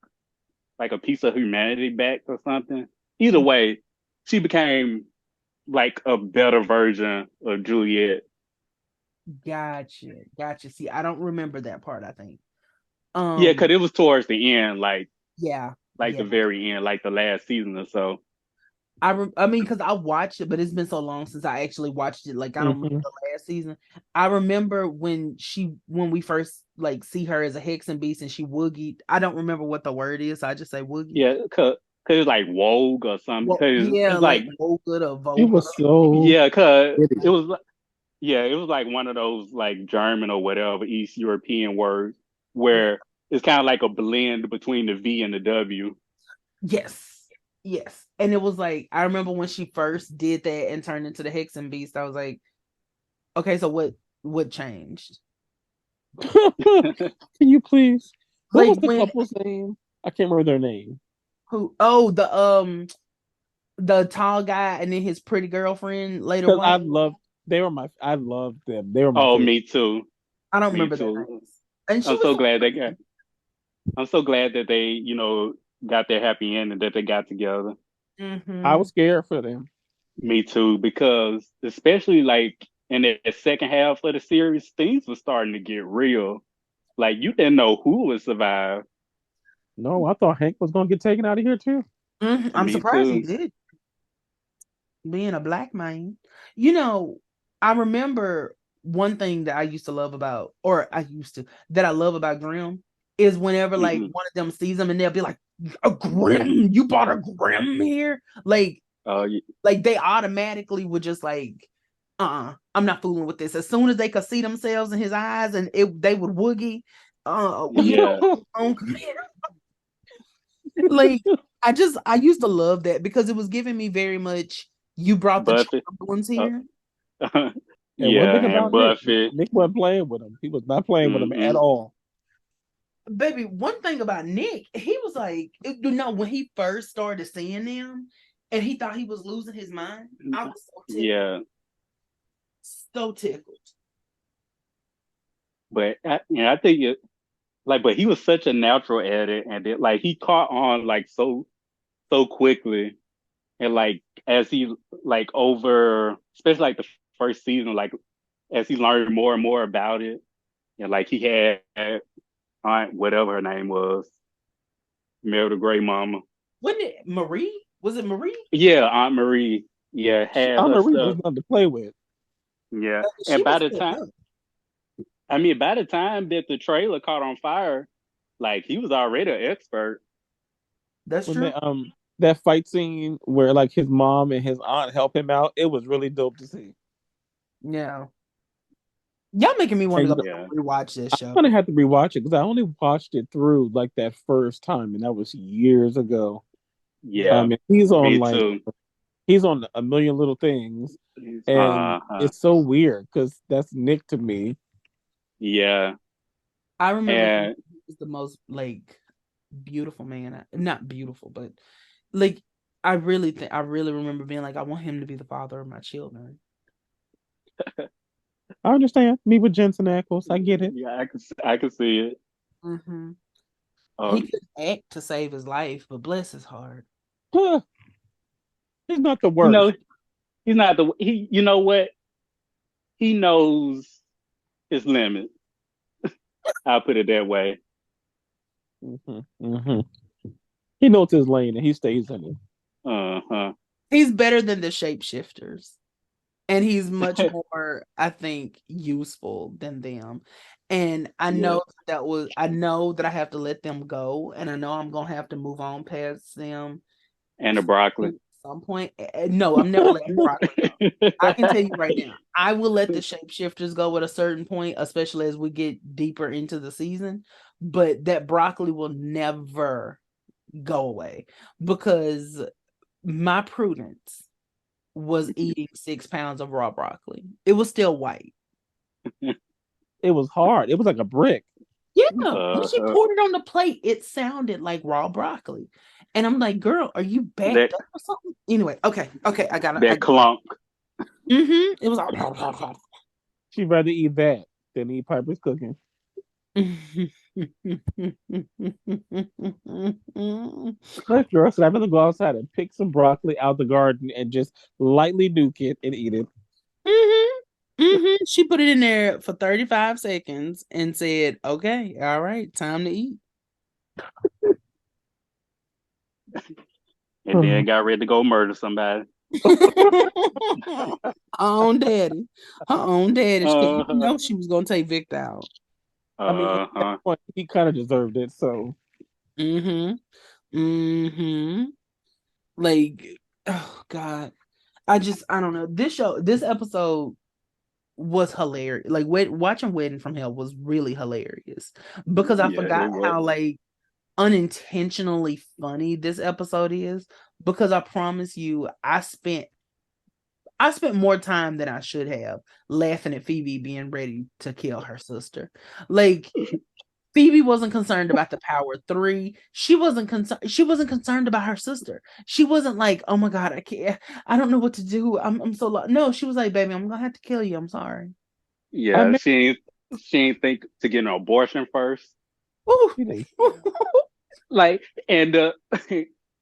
S2: a piece of humanity back or something. Either way, she became like a better version of Juliet.
S1: Gotcha. See, I don't remember that part, I think.
S2: Yeah, because
S1: Um,
S2: it was towards the end,
S1: yeah,
S2: like
S1: yeah.
S2: the very end, like the last season or so.
S1: I mean, because I watched it, but it's been so long since I actually watched it. Like, I don't remember
S3: Hmm.
S1: the last season. I remember when we first like see her as a Hex and Beast and she woogied. I don't remember what the word is, so I just say woogie.
S2: Yeah, cause it's like Vogue or something.
S1: Well,
S2: Cause
S1: yeah,
S2: it's
S1: like
S2: like
S1: Volga or
S3: It
S1: Volga.
S3: was so
S2: yeah, cause
S3: pretty.
S2: it was like one of those like German or whatever East European words where it's kind of like a blend between the V and the W.
S1: Yes. Yes. And it was like I remember when she first did that and turned into the Hex and Beast, I was like, okay, so what changed?
S3: Can you please? What
S1: Like
S3: was the
S1: when
S3: couple's name? I can't remember their name.
S1: who the tall guy and then his pretty girlfriend later
S3: Because
S1: white.
S3: I loved them. They were my
S2: Oh,
S3: favorite.
S2: me too.
S1: I don't
S2: Me
S1: remember their
S2: too.
S1: names. And she
S2: I'm
S1: was
S2: so
S1: so
S2: glad they got.
S1: pretty.
S2: I'm so glad that they, got their happy end and that they got together.
S3: I
S1: Mm-hmm.
S3: was scared for them.
S2: Me too, because especially like in the second half of the series, things were starting to get real. Like you didn't know who would survive.
S3: No, I thought Hank was gonna get taken out of here too.
S1: I'm
S2: Me
S1: surprised he
S2: too.
S1: did, being a black man. You know, I remember one thing that I used to love about, or I used to, that I love about Grimm is whenever like
S2: Hmm.
S1: one of them sees them and they'll be like, a Grimm, you bought a Grimm here?
S2: Uh,
S1: Like they automatically would just like, I'm not fooling with this. As soon as they could see themselves in his eyes and they would woogie, you know,
S2: yeah,
S1: on like I used to love that because it was giving me very much you brought the
S2: Buffett.
S1: child ones
S2: Uh,
S1: here.
S3: And one
S2: yeah,
S3: thing
S2: and
S3: about Nick,
S2: Buffett.
S3: Nick wasn't playing with him. He was not playing with him at
S2: Mm-mm.
S3: all.
S1: Baby, one thing about Nick, he was like, when he first started seeing them and he thought he was losing his mind, I was so tickled.
S2: Yeah,
S1: So tickled.
S2: but I think but he was such a natural at it, and like he caught on like so quickly, and like as he like over, especially like the first season, like as he learned more and more about it, and like he had aunt whatever her name was, Mel the Grey Mama.
S1: Wasn't it Marie? Was it Marie?
S2: Yeah, Aunt Marie. Yeah, had
S3: Aunt
S2: her
S3: Marie was
S2: stuff.
S3: nothing to play with.
S2: Yeah,
S1: She
S2: and
S1: was still young.
S2: by the time that the trailer caught on fire, like he was already an expert.
S1: That's
S3: When
S1: true.
S3: that fight scene where like his mom and his aunt help him out, it was really dope to see.
S1: Yeah. Y'all making me want to
S3: And
S1: go
S3: you know,
S1: back
S2: Yeah,
S1: and rewatch this
S3: I'm
S1: show.
S3: gonna have to rewatch it because I only watched it through like that first time, and that was years ago.
S2: yeah,
S3: And he's on
S2: me
S3: like
S2: too.
S3: he's on a million little things, and
S2: Uh-huh.
S3: it's so weird because that's Nick to me.
S2: Yeah,
S1: I remember he
S2: and
S1: was the most like beautiful man. Not beautiful, but like I really remember being like, I want him to be the father of my children.
S3: I understand me with Jensen Ackles. I get it.
S2: yeah, I can see it.
S1: Hmm. He
S2: Um,
S1: could act to save his life, but bless his heart.
S3: Huh, he's not the
S2: you know,
S3: worst.
S2: he's not the he. You know what? He knows his limit. I'll put it that way.
S3: Hmm. Hmm. He knows his lane and he stays in it.
S2: Uh-huh.
S1: He's better than the shapeshifters. And he's much more, I think, useful than them. And
S2: Yeah,
S1: I know that I have to let them go, and I know I'm gonna have to move on past them
S2: and the broccoli.
S1: at some point. No, I'm never letting broccoli go. I can tell you right now, I will let the shapeshifters go at a certain point, especially as we get deeper into the season. But that broccoli will never go away because my prudence was eating 6 pounds of raw broccoli. It was still white.
S3: It was hard. It was like a brick.
S1: Yeah, when she
S2: Uh-huh.
S1: poured it on the plate, it sounded like raw broccoli. And I'm like, girl, are you backed
S2: That
S1: up or something? Anyway, okay, I got
S2: that
S1: it.
S2: clunk.
S1: It was all.
S3: She'd rather eat that than eat Piper's cooking. Let's dress it. I'd rather go outside and pick some broccoli out the garden and just lightly nuke it and eat it.
S1: She put it in there for 35 seconds and said, okay, all right, time to eat.
S2: And then got ready to go murder somebody.
S1: Her own daddy. Her own daddy. You know she was gonna take Victor out.
S3: I mean, at that point, he kind of deserved it. So,
S1: like, oh God, I don't know. This episode was hilarious. Like, watching Wedding from Hell was really hilarious because I forgot how like unintentionally funny this episode is. Because I promise you, I spent more time than I should have laughing at Phoebe being ready to kill her sister. Like, Phoebe wasn't concerned about the Power 3. She wasn't concerned about her sister. She wasn't like, oh my God, I don't know what to do. I'm so lost. No, she was like, baby, I'm gonna have to kill you. I'm sorry.
S2: Yeah, she ain't think to get an abortion first. Like, and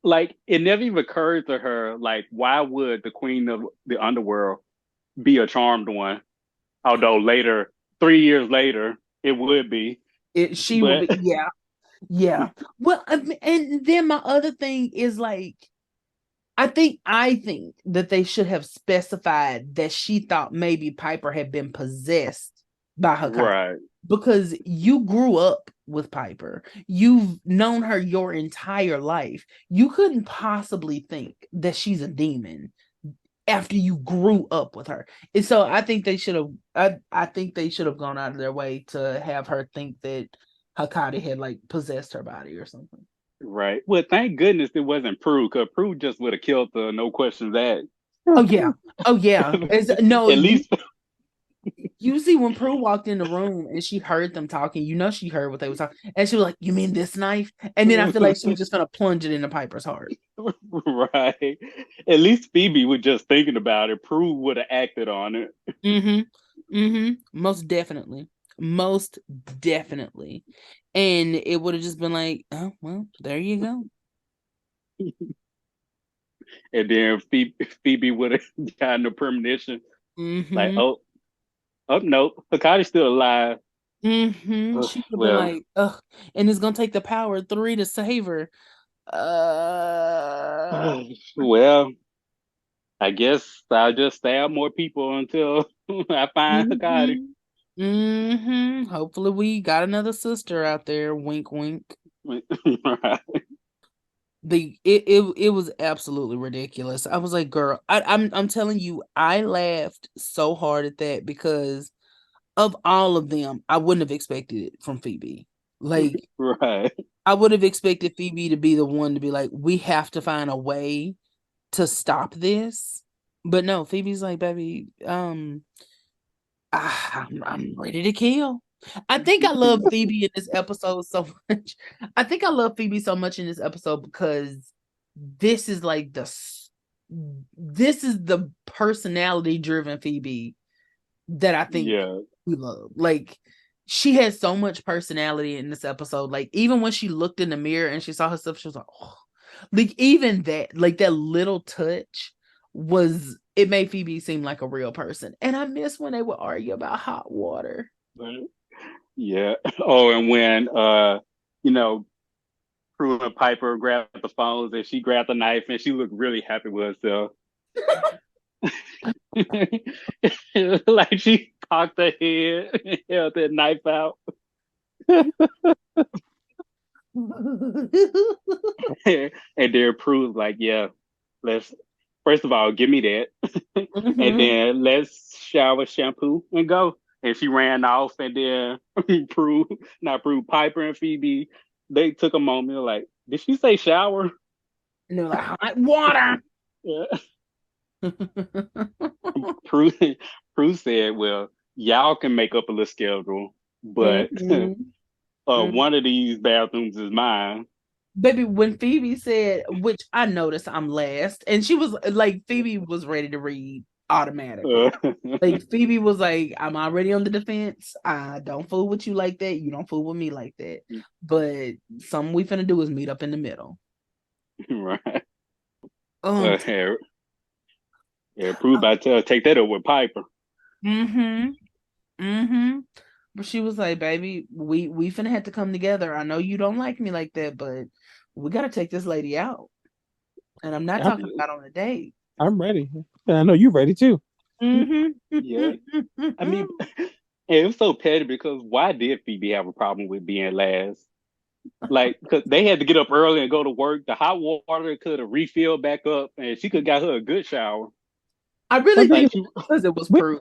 S2: like it never even occurred to her, like, why would the queen of the underworld be a charmed one? Although later, 3 years later, it would be.
S1: She would be, yeah. Well, and then my other thing is like, I think that they should have specified that she thought maybe Piper had been possessed by her,
S2: right?
S1: Because you grew up with Piper, you've known her your entire life. You couldn't possibly think that she's a demon after you grew up with her. And so I think they should have. I think they should have gone out of their way to have her think that Hecate had like possessed her body or something.
S2: Right. Well, thank goodness it wasn't Prue, because Prue just would have killed her, no questions asked.
S1: Oh yeah. No,
S2: at least
S1: you see when Prue walked in the room and she heard them talking, you know she heard what they were talking, and she was like, "You mean this knife?" And then I feel like she was just gonna plunge it into Piper's heart.
S2: Right. At least Phoebe was just thinking about it. Prue would have acted on it.
S1: Most definitely. And it would have just been like, oh well, there you go.
S2: And then Phoebe would have gotten the premonition. Like, oh no, Hakate's still alive.
S1: She would have been like, ugh, and it's gonna take the Power 3 to save her.
S2: Well, I guess I'll just stab more people until I find Hecate.
S1: Hopefully we got another sister out there. Wink, wink.
S2: Right.
S1: It was absolutely ridiculous. I was like, girl, I'm telling you, I laughed so hard at that because of all of them, I wouldn't have expected it from Phoebe. Like,
S2: right.
S1: I would have expected Phoebe to be the one to be like, we have to find a way to stop this. But no, Phoebe's like, baby, I'm ready to kill. I think I love Phoebe in this episode so much. I think I love Phoebe so much in this episode because this is like this is the personality driven Phoebe that I think we love. Like, she has so much personality in this episode. Like, even when she looked in the mirror and she saw herself, she was like, oh. Like, even that, like, that little touch it made Phoebe seem like a real person. And I miss when they would argue about hot water.
S2: Yeah. Oh, and when Prue and Piper grabbed the phones and she grabbed the knife and she looked really happy with herself. Like she cocked her head and held that knife out. And then Prue's like, yeah, first of all, give me that. And then let's shower, shampoo, and go. And she ran off, and then Piper and Phoebe, they took a moment like, did she say shower?
S1: And they're like, hot water.
S2: Yeah. Prue said, well, y'all can make up a little schedule, but one of these bathrooms is mine.
S1: baby, when Phoebe said, which I noticed I'm last, and she was like, Phoebe was ready to read automatically. Like Phoebe was like, I'm already on the defense. I don't fool with you like that. You don't fool with me like that. But something we finna do is meet up in the middle.
S2: Right.
S1: Um,
S2: Prue about to take that up with Piper.
S1: mm-hmm. Mm-hmm. But she was like, baby, we finna have to come together. I know you don't like me like that, but we gotta take this lady out. And I'm not talking about on a date.
S3: I'm ready. And I know you're ready too.
S1: Mm-hmm.
S2: Yeah. I mean, it was so petty because why did Phoebe have a problem with being last? Like, cause they had to get up early and go to work. The hot water could have refilled back up, and she could got her a good shower.
S1: I really
S3: But
S1: think
S2: Like,
S1: because it was
S3: we,
S1: Prue.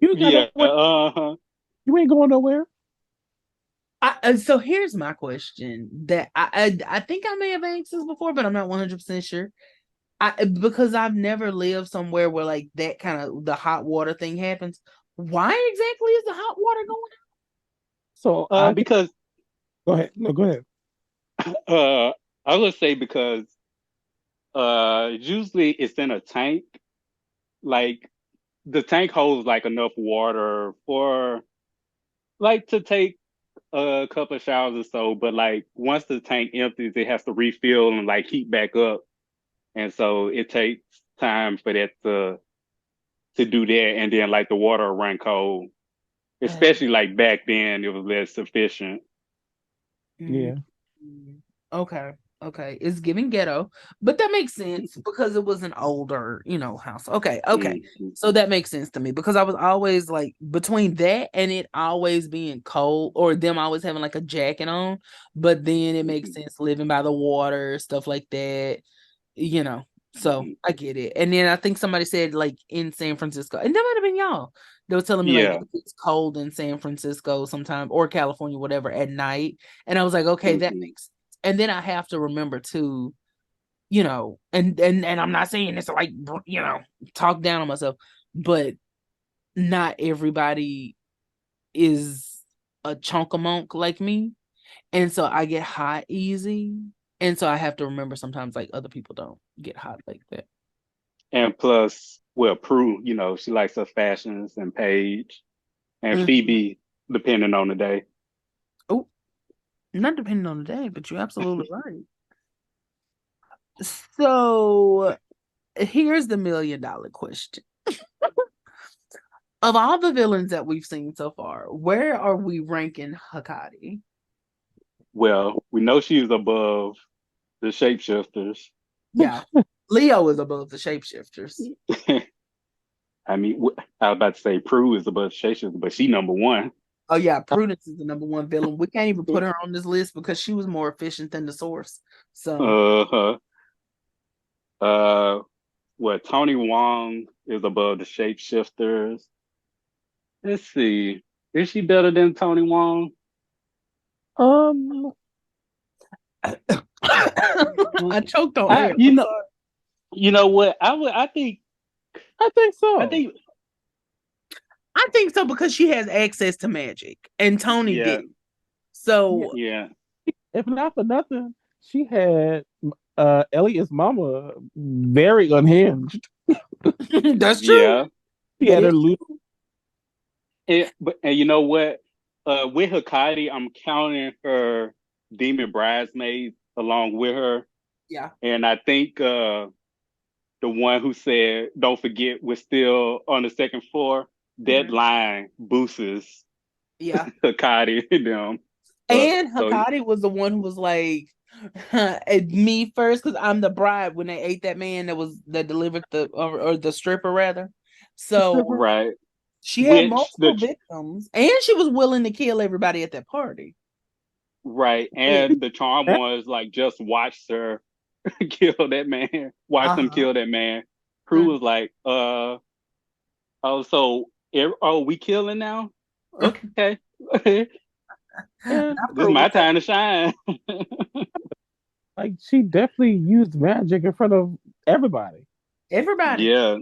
S3: you got
S2: yeah,
S3: nowhere. You ain't going nowhere.
S1: So here's my question that I think I may have asked this before, but I'm not 100% sure. Because I've never lived somewhere where like that kind of the hot water thing happens. Why exactly is the hot water going
S3: So
S2: because
S3: go ahead. No, go ahead.
S2: I would say because usually it's in a tank. Like the tank holds like enough water for like to take a couple of showers or so, but like once the tank empties, it has to refill and like heat back up, and so it takes time for that to do that, and then like the water will run cold.
S1: on?
S2: Especially like back then, it was less sufficient.
S3: Yeah.
S1: Okay. Okay. It's giving ghetto, but that makes sense because it was an older, house. Okay. Okay.
S2: Mhm.
S1: So that makes sense to me because I was always like between that and it always being cold or them always having like a jacket on, but then it makes sense living by the water, stuff like that, you know. So
S2: Mhm.
S1: I get it. And then I think somebody said like in San Francisco, and that might have been y'all. They were telling me like
S2: Yeah.
S1: it's cold in San Francisco sometime or California, whatever, at night. And I was like, okay, that
S2: Mhm.
S1: makes sense. And then I have to remember too, and I'm not saying this to like talk down on myself, but not everybody is a chunkamonk like me. And so I get hot easy. And so I have to remember sometimes like other people don't get hot like that.
S2: And plus, well, Prue, she likes her fashions and Paige and
S1: Mhm.
S2: Phoebe, depending on the day.
S1: Oh, not depending on the day, but you're absolutely right. So here's the $1,000,000 question. Of all the villains that we've seen so far, where are we ranking Hakati?
S2: Well, we know she's above the shapeshifters.
S1: Yeah. Leo is above the shapeshifters.
S2: I mean, I was about to say Prue is above shapeshifters, but she number one.
S1: Oh yeah, Prudence is the number one villain. We can't even put her on this list because she was more efficient than the source. So
S2: Uh-huh. Uh, what Tony Wong is above the shapeshifters. Let's see. Is she better than Tony Wong?
S3: Um,
S1: I choked on
S2: I
S1: air.
S2: you
S1: I'm
S2: know
S1: sorry.
S2: you know what? I
S3: so.
S2: think
S1: I think so because she has access to magic and Tony
S2: yeah,
S1: didn't. So
S2: yeah.
S3: If not for nothing, she had Elliot's mama very unhinged.
S1: that's true.
S2: Yeah.
S3: She
S1: That
S3: had her
S1: is
S3: loose.
S2: And you know what? With Hakati, I'm counting her demon bridesmaids along with her.
S1: yeah.
S2: And I think the one who said, "Don't forget, we're still on the second floor." That
S1: Mhm.
S2: line boosts
S1: Yeah.
S2: Hakati and them.
S1: And
S2: So
S1: Hakati was the one who was like me first because I'm the bride when they ate that man that delivered or the stripper rather.
S3: The
S1: So
S3: stripper.
S2: right,
S1: she had
S2: which
S1: multiple victims and she was willing to kill everybody at that party.
S2: right,
S1: Yeah.
S2: and the charm was like just watch her kill that man, watch them
S1: Uh-huh.
S2: kill that man. Crew
S1: Mhm.
S2: was like, oh, so we killing now? Okay, this
S3: And
S1: Not
S2: is
S1: Prue
S2: my
S1: was
S2: time to shine.
S3: like she definitely used magic in front of everybody.
S1: everybody.
S2: Yeah,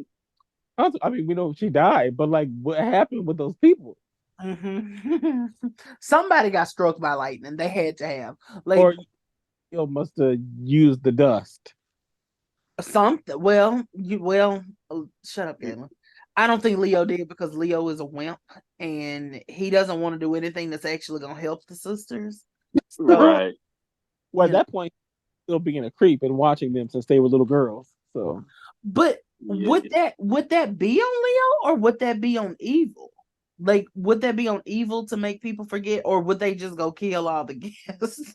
S3: I mean, we know she died, but like, what happened with those people?
S1: Mhm. Somebody got struck by lightning. They had to have like
S3: Or Leo must have used the dust.
S1: Something. Shut up, Galen. I don't think Leo did because Leo is a wimp and he doesn't want to do anything that's actually gonna help the sisters. So,
S2: Right.
S3: Well, at
S1: you know,
S3: that point, still being a creep and watching them since they were little girls. So
S1: but
S2: Yeah.
S1: would that be on Leo or would that be on Evil? Like, would that be on Evil to make people forget, or would they just go kill all the guests?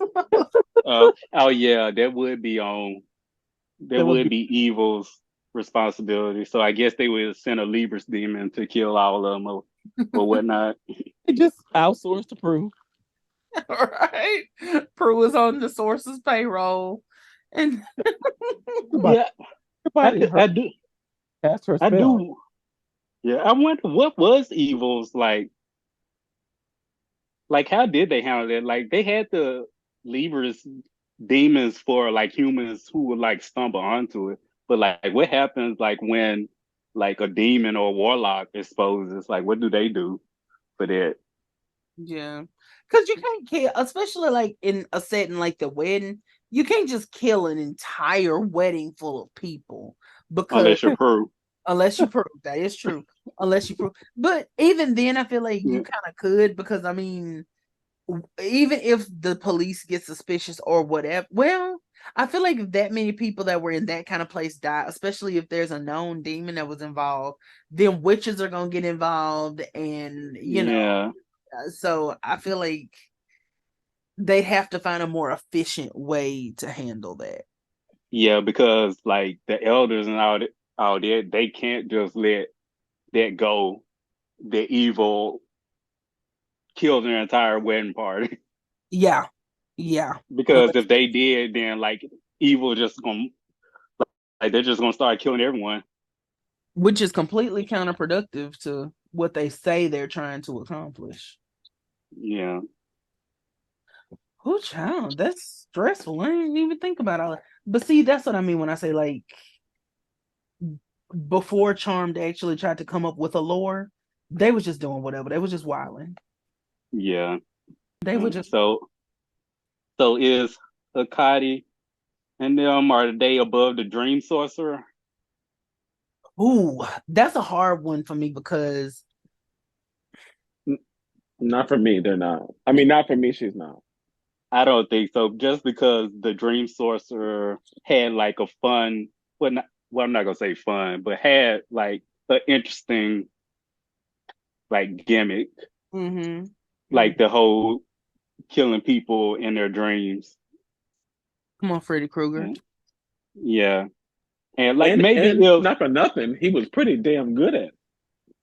S2: Oh yeah, that would be on. That
S3: that would
S2: would
S3: be
S2: be Evil's responsibility. So I guess they would send a Libras demon to kill all of them or whatnot.
S3: they just outsourced to Prue.
S1: Right? Prue is on the source's payroll, and
S2: Yeah,
S3: Everybody
S2: I do.
S3: cast her
S2: I
S3: spell.
S2: do. Yeah, I wonder what was Evil's like. Like, how did they handle that? Like, they had the Libras demons for like humans who would like stumble onto it, but like, what happens like when like a demon or a warlock exposes? Like, what do they do for that?
S1: yeah, because you can't kill, especially like in a setting like the wedding. You can't just kill an entire wedding full of people because
S2: Unless you're Prue.
S1: unless you prove that is true. Unless you prove, but even then, I feel like you
S2: Yeah.
S1: kind of could because I mean, even if the police get suspicious or whatever, well, I feel like if that many people that were in that kind of place die, especially if there's a known demon that was involved, then witches are gonna get involved, and
S2: Yeah.
S1: so I feel like they'd have to find a more efficient way to handle that.
S2: Yeah, because like the elders and all that, they can't just let that go. The evil kill their entire wedding party.
S1: Yeah, yeah.
S2: Because if they did, then like evil just gonna like they're just gonna start killing everyone.
S1: Which is completely counterproductive to what they say they're trying to accomplish.
S2: Yeah.
S1: Oh, child, that's stressful. I didn't even think about all that. But see, that's what I mean when I say like before Charmed actually tried to come up with a lore, they was just doing whatever. They was just wilding.
S2: Yeah.
S1: They were just
S2: So is Akati and them are they above the dream sorcerer?
S1: ooh, that's a hard one for me because
S3: Not for me, they're not. I mean, not for me, she's not.
S2: I don't think so. Just because the dream sorcerer had like a fun, well, I'm not gonna say fun, but had like an interesting like gimmick,
S1: mm-hmm.
S2: like the whole killing people in their dreams.
S1: Come on, Freddy Krueger.
S2: Yeah, and like
S3: And
S2: maybe
S3: and
S2: if
S3: not for nothing, he was pretty damn good at it.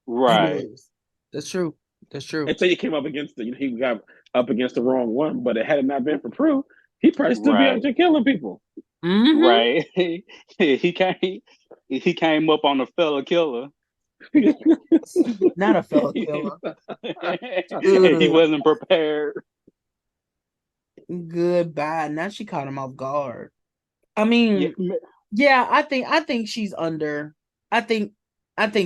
S1: He
S2: right,
S1: was. That's true. That's true.
S3: Until he came up against he got up against the wrong one. But had it not been for Prue, he probably still be out
S2: right,
S3: there killing people.
S1: Mm-hmm.
S2: right, he came up on a fella killer.
S1: Not a fellow killer.
S2: And he wasn't prepared.
S1: Goodbye. Now she caught him off guard. I
S2: Yeah,
S1: mean, yeah, I think she's under. I think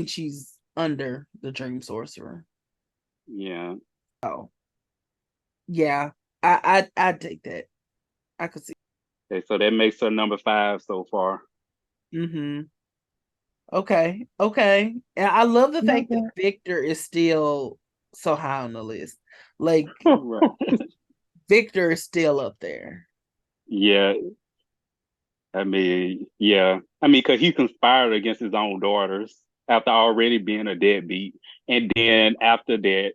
S1: she's under the Dream Sorcerer.
S2: yeah.
S1: Oh, yeah. I take that. I could see.
S2: Okay, so that makes her number 5 so far.
S1: Mm-hmm. Okay. Okay. And I love the fact that Victor is still so high on the list. Like
S2: Right.
S1: Victor is still up there.
S2: Yeah, I mean, yeah. I mean, because he conspired against his own daughters after already being a deadbeat. And then after that,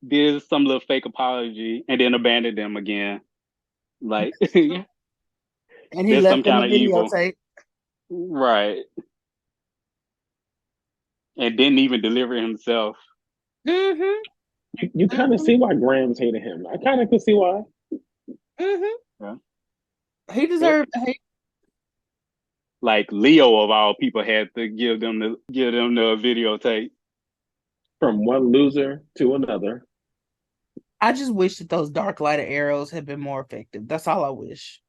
S2: did some little fake apology and then abandoned them again. Like,
S1: And he
S2: there's some
S1: left them a
S2: kind of evil.
S1: videotape.
S2: Right. And didn't even deliver himself.
S1: Mm-hmm.
S3: You kind of see why Grams hated him. I kind of could see why.
S1: Mm-hmm.
S2: Yeah.
S1: He deserved hate.
S2: Like Leo of all people had to give them the videotape.
S3: From one loser to another.
S1: I just wish that those dark lighted arrows had been more effective. That's all I wish.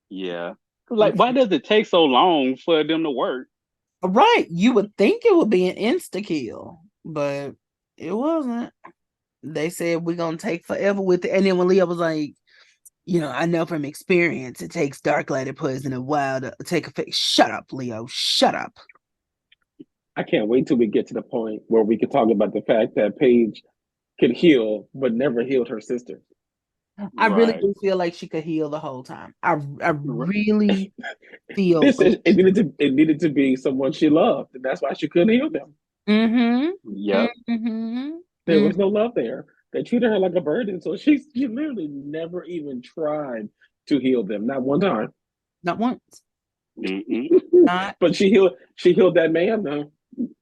S2: Yeah. Like, why does it take so long for them to work?
S1: Right. You would think it would be an insta kill, but it wasn't. They said we're gonna take forever with it. And then when Leo was like, I know from experience it takes dark lighted poison a while to take effect. Shut up, Leo. Shut up.
S3: I can't wait till we get to the point where we can talk about the fact that Paige could heal, but never healed her sister.
S1: I really
S2: Right.
S1: do feel like she could heal the whole time. I really feel
S3: This is, it needed to be someone she loved, and that's why she couldn't heal them.
S1: mm-hmm.
S2: Yep.
S3: There was no love there. They treated her like a burden, so she literally never even tried to heal them, not one time.
S1: Not once.
S2: Mm-mm.
S1: Not
S3: But she healed that man though.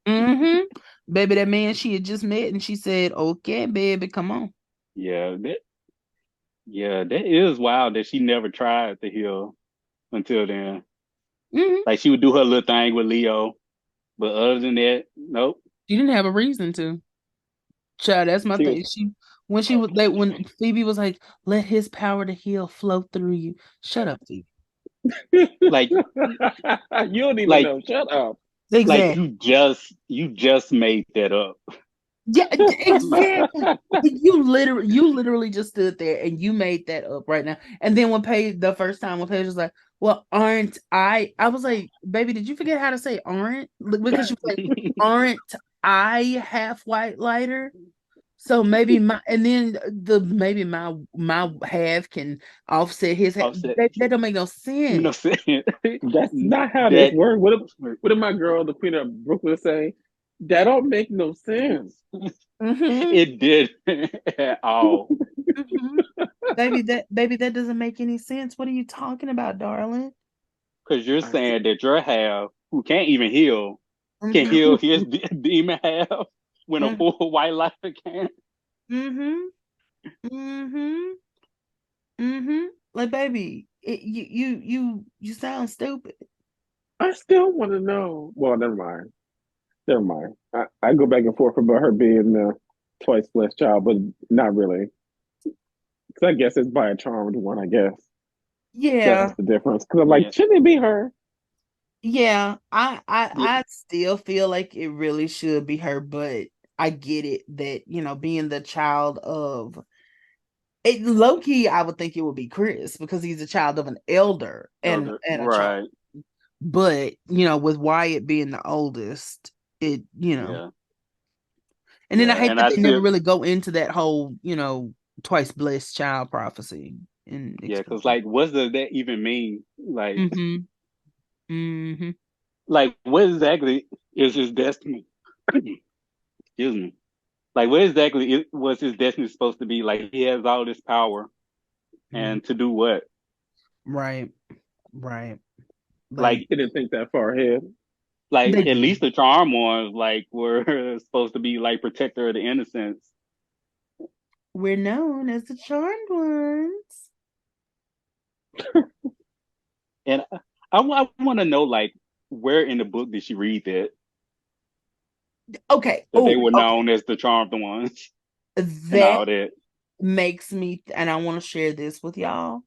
S1: mm-hmm. Baby, that man she had just met and she said, okay, baby, come on.
S2: Yeah, that is wild that she never tried to heal until then.
S1: Mm-hmm.
S2: Like she would do her little thing with Leo, but other than that, nope.
S1: She didn't have a reason to. Child, that's my
S3: She was
S1: thing. When Phoebe was like, let his power to heal flow through you. Shut up, Phoebe.
S2: Like
S3: you don't even
S2: like
S3: know. Shut up.
S2: like
S1: Exactly.
S2: you just made that up.
S1: Yeah, exactly. You literally just stood there and you made that up right now. And then the first time when Paige was like, well, aren't I was like, baby, did you forget how to say aren't? Because she was like, aren't I half white lighter? So maybe maybe my half can offset his half.
S2: Offset.
S1: That don't make no
S2: You know
S1: sense.
S2: what I'm saying?
S3: That's not how this
S2: That
S3: works. What did my girl, the Queen of Brooklyn, say? That don't make no sense.
S1: Mm-hmm.
S2: it did at all.
S1: Mm-hmm. Baby, that doesn't make any sense. What are you talking about, darling?
S2: Because you're
S3: I see.
S2: saying that your half, who can't even heal, can
S1: Mm-hmm.
S2: heal his demon half when a
S1: Mm-hmm.
S2: full white lighter can't.
S1: Mm-hmm. Mm-hmm. Mm-hmm. Like, baby, you sound stupid.
S3: I still want to know. Well, never mind. Never mind. I go back and forth about her being the twice blessed child, but not really. Because I guess it's by a charmed one, I guess. That's
S1: Yeah,
S3: the difference. Because I'm
S2: Yeah.
S3: like, shouldn't it be her?
S1: yeah. I I
S2: Yeah.
S1: I still feel like it really should be her, but I get it that, being the child of it low key, I would think it would be Chris because he's a child of an elder and
S2: Elder.
S1: a child.
S2: Right.
S1: But, with Wyatt being the oldest, it.
S2: Yeah.
S1: And then I
S2: Yeah.
S1: hate
S2: And
S1: that
S2: I
S1: they never
S2: still,
S1: really go into that whole, twice blessed child prophecy and
S2: yeah, because
S1: explain.
S2: like, what does that even mean?
S1: Mm-hmm. Mm-hmm.
S2: Like, what exactly is his destiny? Excuse me. Like, what exactly was his destiny supposed to be? Like, he has all this power,
S1: Mm-hmm.
S2: and to do what?
S1: Right. Right. Like
S2: Like,
S3: Didn't think that far ahead.
S2: like
S1: they
S2: at
S1: did.
S2: least the charm ones, like, were supposed to be like protector of the innocents.
S1: We're known as the charmed ones.
S2: And I want to know, like, where in the book did she read
S1: Okay.
S2: that they
S1: Oh,
S2: were
S1: okay.
S2: known as the charmed ones and
S1: That
S2: all that?
S1: makes me, and I want to share this with y'all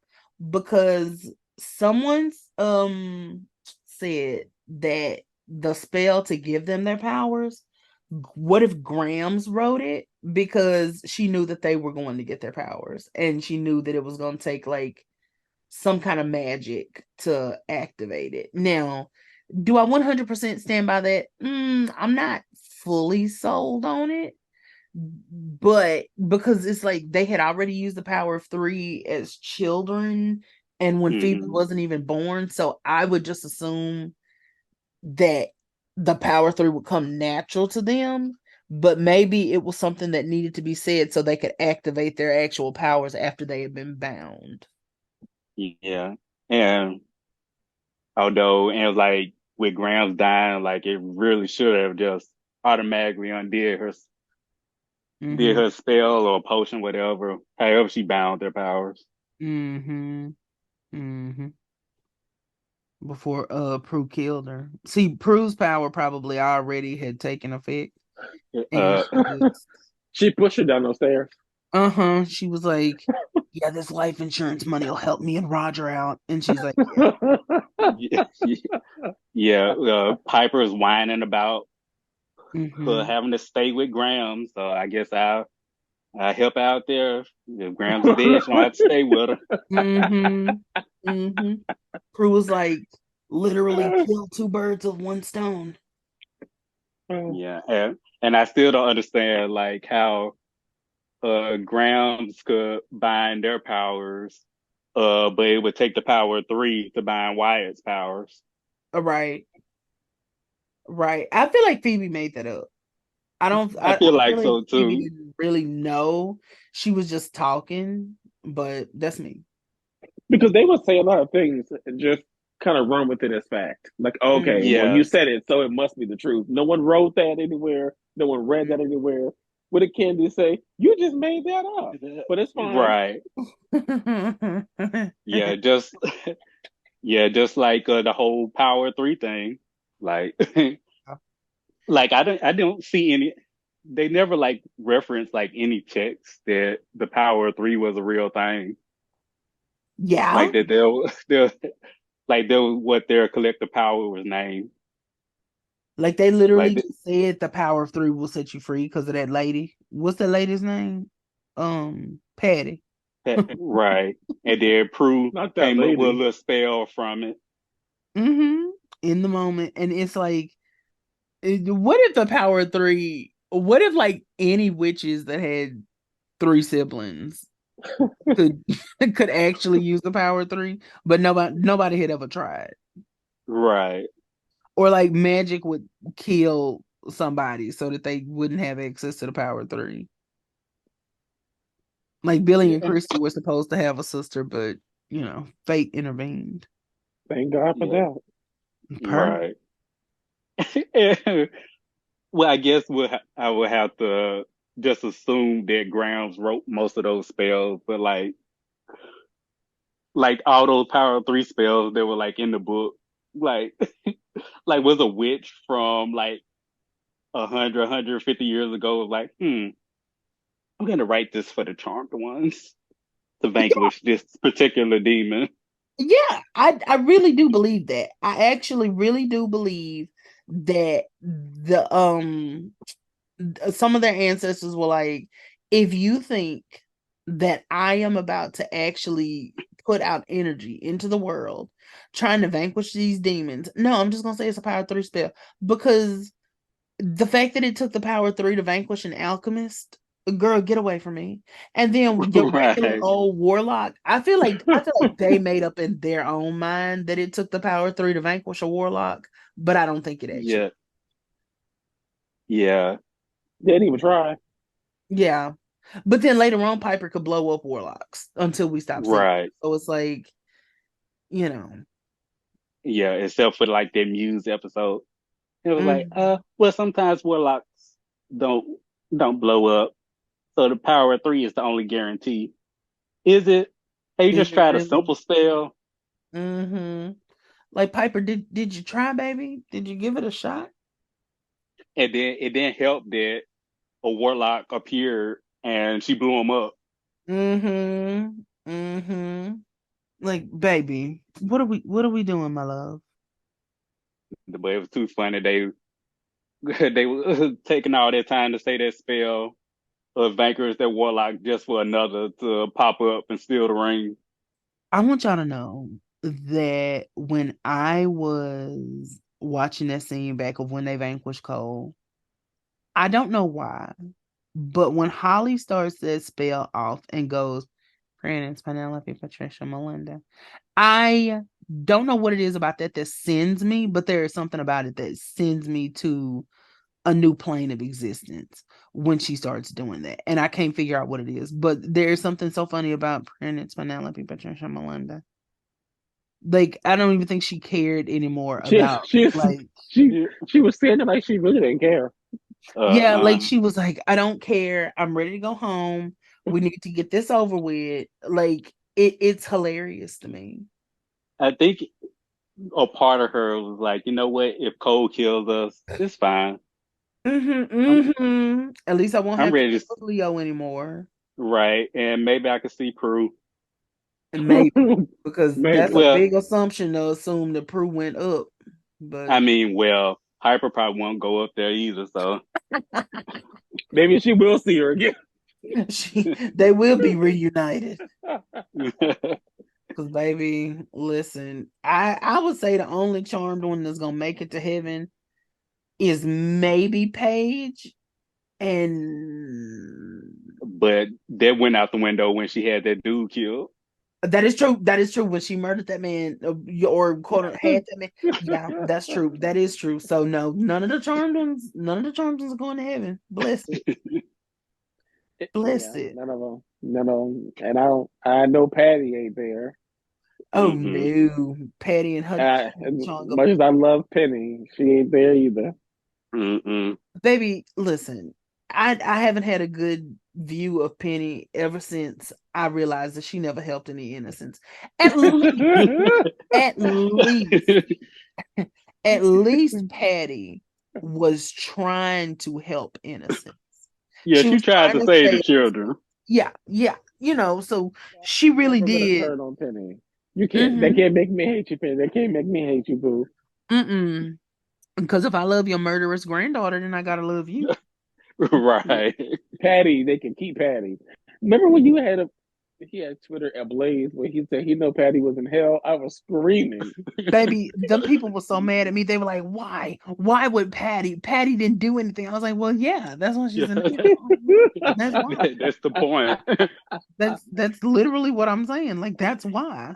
S1: because someone's said that the spell to give them their powers, what if Grams wrote it because she knew that they were going to get their powers and she knew that it was going to take like some kind of magic to activate it. Now, do I 100% stand by that? I'm not fully sold on it, but because it's like they had already used the power of three as children and when Phoebe
S2: Hmm.
S1: wasn't even born, so I would just assume that the power three would come natural to them, but maybe it was something that needed to be said so they could activate their actual powers after they had been bound.
S2: Yeah. And although, and like with Graham's dying, like it really should have just automatically undid did
S1: Mm-hmm.
S2: her spell or potion, whatever, however she bound their powers.
S1: Mm-hmm. Mm-hmm. Before Prue killed her. See, Prue's power probably already had taken effect. And
S2: Uh,
S1: she just
S3: She pushed her down those stairs.
S1: she was like, yeah, this life insurance money will help me and Roger out. And she's like, yeah.
S2: yeah, yeah. Piper's whining about her
S1: Mm-hmm.
S2: having to stay with Graham, so I guess I'll I help out there. If Graham's dead, she don't have to stay with her.
S1: Prue was like, literally kill two birds with one stone.
S2: Yeah, and I still don't understand like how Grams could bind their powers, but it would take the power of 3 to bind Wyatt's powers.
S1: Right. I feel like Phoebe made that up.
S2: I feel like so
S1: Phoebe
S2: too.
S1: didn't really know. She was just talking, but that's me.
S3: Because they would say a lot of things and just kind of run with it as fact. Like, okay, well,
S2: Yeah,
S3: you said it, so it must be the truth. No one wrote that anywhere. No one read that anywhere. What did Candy say? You just made that up, but it's fine.
S2: right. Yeah, just just like the whole Power 3 thing. Like, like I don't see any. They never like reference like any checks that the Power 3 was a real thing.
S1: Yeah.
S2: Like that they'll like what their collective power was named.
S1: Like they literally
S2: Like
S1: just said the power of 3 will set you free because of that lady. What's the lady's name? Patty.
S2: right. And then Prue
S3: Not that
S2: came up with a
S3: lady.
S2: little spell from it.
S1: In the moment. And it's like, what if the power of 3, what if like any witches that had 3 siblings could actually use the power of 3, but nobody had ever tried.
S2: Right.
S1: Or like magic would kill somebody so that they wouldn't have access to the power of 3. Like Billy and Christy were supposed to have a sister, but fate intervened.
S3: Thank God for that.
S2: Right. Well, I guess I would have to just assume that Grounds wrote most of those spells, but like all those Power 3 spells that were like in the book, like like was a witch from like 150 years ago was like, I'm gonna write this for the charmed ones to vanquish this particular demon.
S1: Yeah, I really do believe that. I actually really do believe that some of their ancestors were like, if you think that I am about to actually put out energy into the world trying to vanquish these demons, no, I'm just gonna say it's a power 3 spell, because the fact that it took the power 3 to vanquish an alchemist, girl, get away from me. And then the regular
S2: Right.
S1: old warlock, I feel like they made up in their own mind that it took the power 3 to vanquish a warlock, but I don't think it actually.
S2: Yeah.
S3: They didn't even try.
S1: Yeah. But then later on, Piper could blow up warlocks until we stop seeing
S2: Right.
S1: it. So it's like,
S2: Yeah, except for like that Muse episode. It was like,
S1: mhm.
S2: well, sometimes warlocks don't blow up. So the power of 3 is the only guarantee. Is it? Hey, you
S1: Is
S2: just
S1: it
S2: tried a
S1: really?
S2: simple spell.
S1: Like, Piper, did you try, baby? Did you give it a shot?
S2: And then it didn't help that a warlock appeared and she blew him up.
S1: Like, baby, what are we doing, my love?
S2: But it was too funny. They they were taking all their time to say that spell of vanquish that warlock just for another to pop up and steal the ring.
S1: I want y'all to know that when I was watching that scene back of when they vanquished Cole, I don't know why, but when Holly starts that spell off and goes, Prentice, Penelope, Patricia, Melinda, I don't know what it is about that sends me, but there is something about it that sends me to a new plane of existence when she starts doing that. And I can't figure out what it is, but there's something so funny about Prentice, Penelope, Patricia, Melinda. Like, I don't even think she cared anymore about
S3: She
S1: like,
S3: she was standing like she really didn't care.
S1: yeah, like she was like, I don't care. I'm ready to go home. We need to get this over with. Like, it's hilarious to me.
S2: I think a part of her was like, you know what? If Cole kills us, it's fine.
S1: At least I won't
S2: I'm
S1: have to
S2: ready
S1: deal
S2: to,
S1: with Leo anymore.
S2: right. And maybe I could see Prue.
S1: And maybe, because that's
S3: Maybe.
S1: a
S2: Well,
S1: big assumption to assume that Prue went up. But
S2: I mean, well, Hyper probably won't go up there either. So,
S3: Maybe she will see her again.
S1: They will be reunited. Cause baby, listen, I would say the only charmed one that's gonna make it to heaven is maybe Paige, and
S2: But that went out the window when she had that dude killed.
S1: that is true. That is true. When she murdered that man, or quote had that man, yeah, that's true. That is true. So no, none of the charmed ones are going to heaven. Bless it, bless
S3: Yeah,
S1: it.
S3: none of them. None of them. And I know Patty ain't there.
S1: Oh
S2: Mm-mm.
S1: no, Patty and her
S3: As
S1: chonga.
S3: much as I love Penny, she ain't there either.
S2: Mm-mm.
S1: Baby, listen, I haven't had a good view of Penny ever since I realized that she never helped any innocents. At least, at least, at least Patty was trying to help innocents.
S2: Yeah,
S1: She
S2: she
S1: was
S2: tried
S1: trying
S2: to
S1: to
S2: save the
S1: say,
S2: children.
S1: yeah, so she really
S3: Never gonna
S1: did.
S3: turn on Penny. You can't. They
S1: Mm-hmm.
S3: can't make me hate you, Penny. They can't make me hate you, boo.
S1: Mm-mm. Because if I love your murderous granddaughter, then I gotta love you.
S2: Right.
S3: Patty, they can keep Patty. Remember when you had he had Twitter ablaze where he said he know Patty was in hell? I was screaming.
S1: Baby, them people were so mad at me. They were like, "Why? Why would Patty? Patty didn't do anything." I was like, "Well, yeah, that's why she's
S2: Yeah.
S1: in hell. That's why.
S2: That's the point.
S1: That's literally what I'm saying. Like that's why."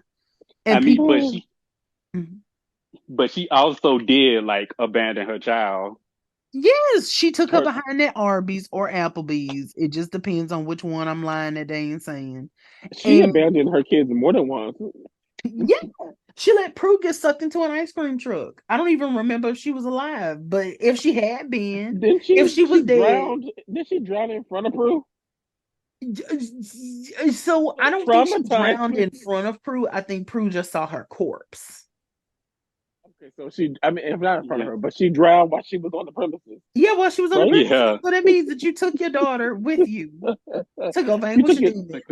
S2: I
S1: And
S2: mean,
S1: people,
S3: Oh,
S1: Mhm.
S2: but she also did like abandon her child.
S1: Yes, she took her
S3: her,
S1: behind at Arby's or Applebee's. It just depends on which one I'm lying that they ain't saying.
S3: she
S1: And
S3: abandoned her kids more than once.
S1: yeah, she let Prue get sucked into an ice cream truck. I don't even remember if she was alive, but if she had been,
S3: Didn't
S1: if
S3: she?
S1: she was
S3: She
S1: dead.
S3: drowned. Did she drown in front of Prue?
S1: So I don't think she
S3: Traumatized.
S1: drowned in front of Prue. I think Prue just saw her corpse.
S3: Okay, so she. I mean, if not in front of
S2: Yeah.
S3: her, but she drowned while she was on the premises,
S1: Yeah, well, she was on the
S3: right?
S1: premises.
S2: Yeah.
S1: So that means that you took your daughter with you to go
S3: You
S1: vanquish
S3: took
S1: a
S3: it
S1: demon.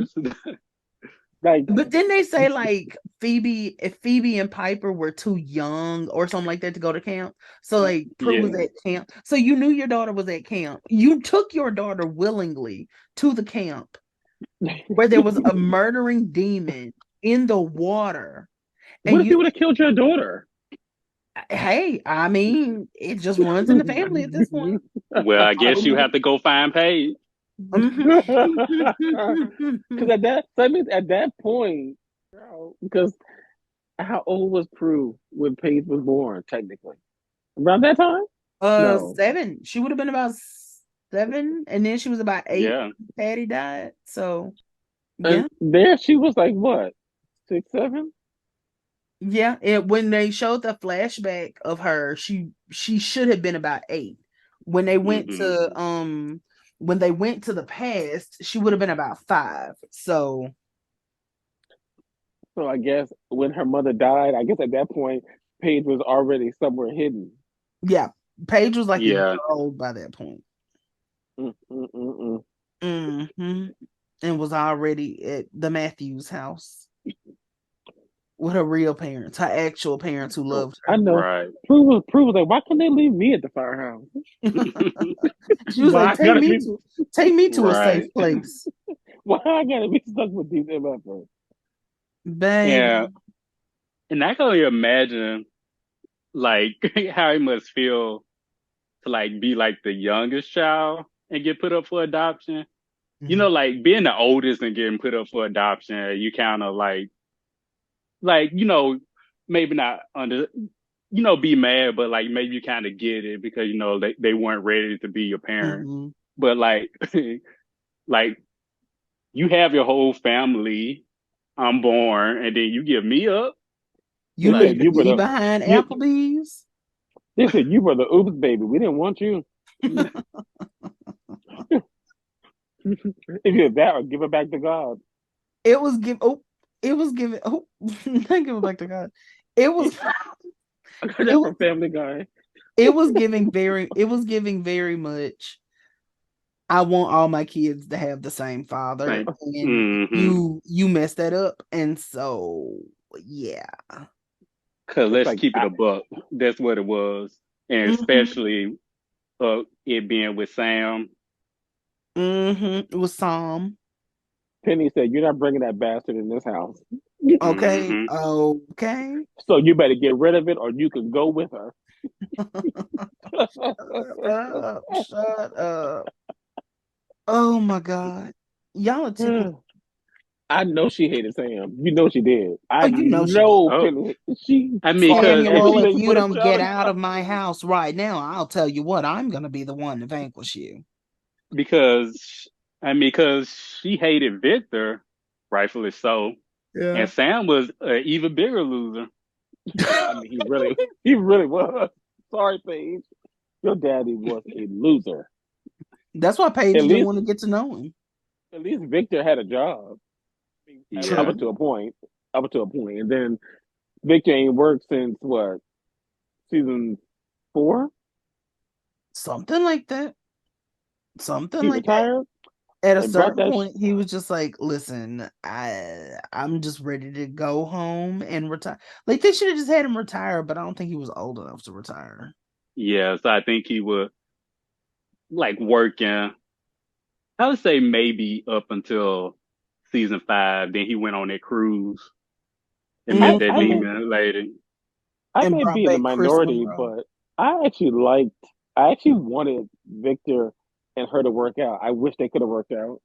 S3: like
S1: But then they say like if Phoebe and Piper were too young or something like that to go to camp. So like Prue was
S2: Yeah.
S1: at camp. So you knew your daughter was at camp. You took your daughter willingly to the camp where there was a murdering demon in the water.
S3: what
S1: And
S3: if he
S1: you
S3: would have killed your daughter?
S1: hey, I mean, it just runs in the family at this point.
S2: Well, I guess you have to go find Paige.
S1: Mhm.
S3: Because at that means at that point, because how old was Prue when Paige was born? Technically, around that time? No,
S1: 7. She would have been about 7, and then she was about 8
S2: Yeah.
S1: when Patty died. So
S3: and
S1: yeah.
S3: there she was like what 6, 7?
S1: Yeah, when they showed the flashback of her, she should have been about 8. When they went
S2: Hmm.
S1: to the past, she would have been about 5. So
S3: So I guess when her mother died, I guess at that point Paige was already somewhere hidden.
S1: yeah, Paige was like a year
S2: Yeah.
S1: old by that point.
S3: Mm, mm, mm, mm.
S1: Hmm. And was already at the Matthews house with her real parents, her actual parents who
S3: Oh,
S1: loved
S3: I
S1: her.
S3: know.
S2: Right.
S3: Prue was like, why can't they leave me at the firehouse?
S1: She was
S3: Why
S1: like,
S3: I gotta be
S1: take me to a safe
S2: Right.
S1: place,
S3: why I gotta be stuck with these MFers?
S2: Yeah.
S1: baby.
S2: And I can only imagine like how it must feel to like be like the youngest child and get put up for adoption. You
S1: Mhm.
S2: know, like being the oldest and getting put up for adoption, you kind of like, maybe not be mad, but like maybe you kind of get it because, they weren't ready to be your parent.
S1: Mhm.
S2: But like, like you have your whole family, I'm born, and then you give me up.
S1: You
S3: They
S1: leave
S3: said
S2: Like,
S3: you were
S1: me
S3: the
S1: behind
S3: you.
S1: Applebee's.
S3: They said you were the oops baby. We didn't want you. If you're that, or give it back to God.
S1: It was give. Oh, it was given. Oh, not give it back to God. It was.
S3: I got
S1: It
S3: that
S1: was.
S3: from Family Guy.
S1: It was giving very. It was giving very much. I want all my kids to have the same father,
S2: like,
S1: and
S2: mm-hmm.
S1: you messed that up, and so yeah.
S2: Cause
S3: It's
S2: let's
S3: like
S2: keep it a buck. That's what it was, and
S1: Mhm.
S2: especially it being with Sam.
S1: It was Psalm.
S3: Penny said, "You're not bringing that bastard in this house.
S1: Okay.
S2: Hmm.
S1: Okay.
S3: So you better get rid of it, or you can go with her."
S1: Shut up. Shut up. Oh my God. Y'all are too.
S3: I know she hated Sam. You know she did.
S1: Oh,
S3: I
S1: you know she did.
S3: know
S2: Oh,
S3: Penny. She
S2: I mean,
S3: plotted
S2: because if
S1: Samuel, if
S2: she,
S3: everything
S1: you
S3: for the
S1: don't get
S3: child.
S1: out of my house right now, I'll tell you what, I'm going to be the one to vanquish you.
S2: because because she hated Victor, rightfully so,
S1: Yeah.
S2: and Sam was an even bigger loser.
S3: I mean, he really was. Sorry, Paige. Your daddy was a loser.
S1: That's why Paige
S3: At
S1: didn't
S3: least,
S1: want to get to know him.
S3: at least Victor had a job. Up
S2: Yeah,
S1: True.
S3: until a point. Up until a point, and then Victor ain't worked since what, season 4?
S1: Something like that. Something
S3: He
S1: like that.
S3: retired
S1: At a
S3: and brought
S1: certain
S3: that.
S1: point, he was just like, "Listen, I'm just ready to go home and retire." Like they should have just had him retire, but I don't think he was old enough to retire.
S2: yeah. So I think he was like working. I would say maybe up until season 5. Then he went on that cruise and
S3: I,
S2: met that
S3: I may
S1: Hmm.
S2: demon lady.
S3: I
S1: And
S3: may
S1: brought
S3: be in the
S1: back Chris
S3: minority,
S1: Monroe.
S3: but I actually wanted Victor and her to work out. I wish they could have worked out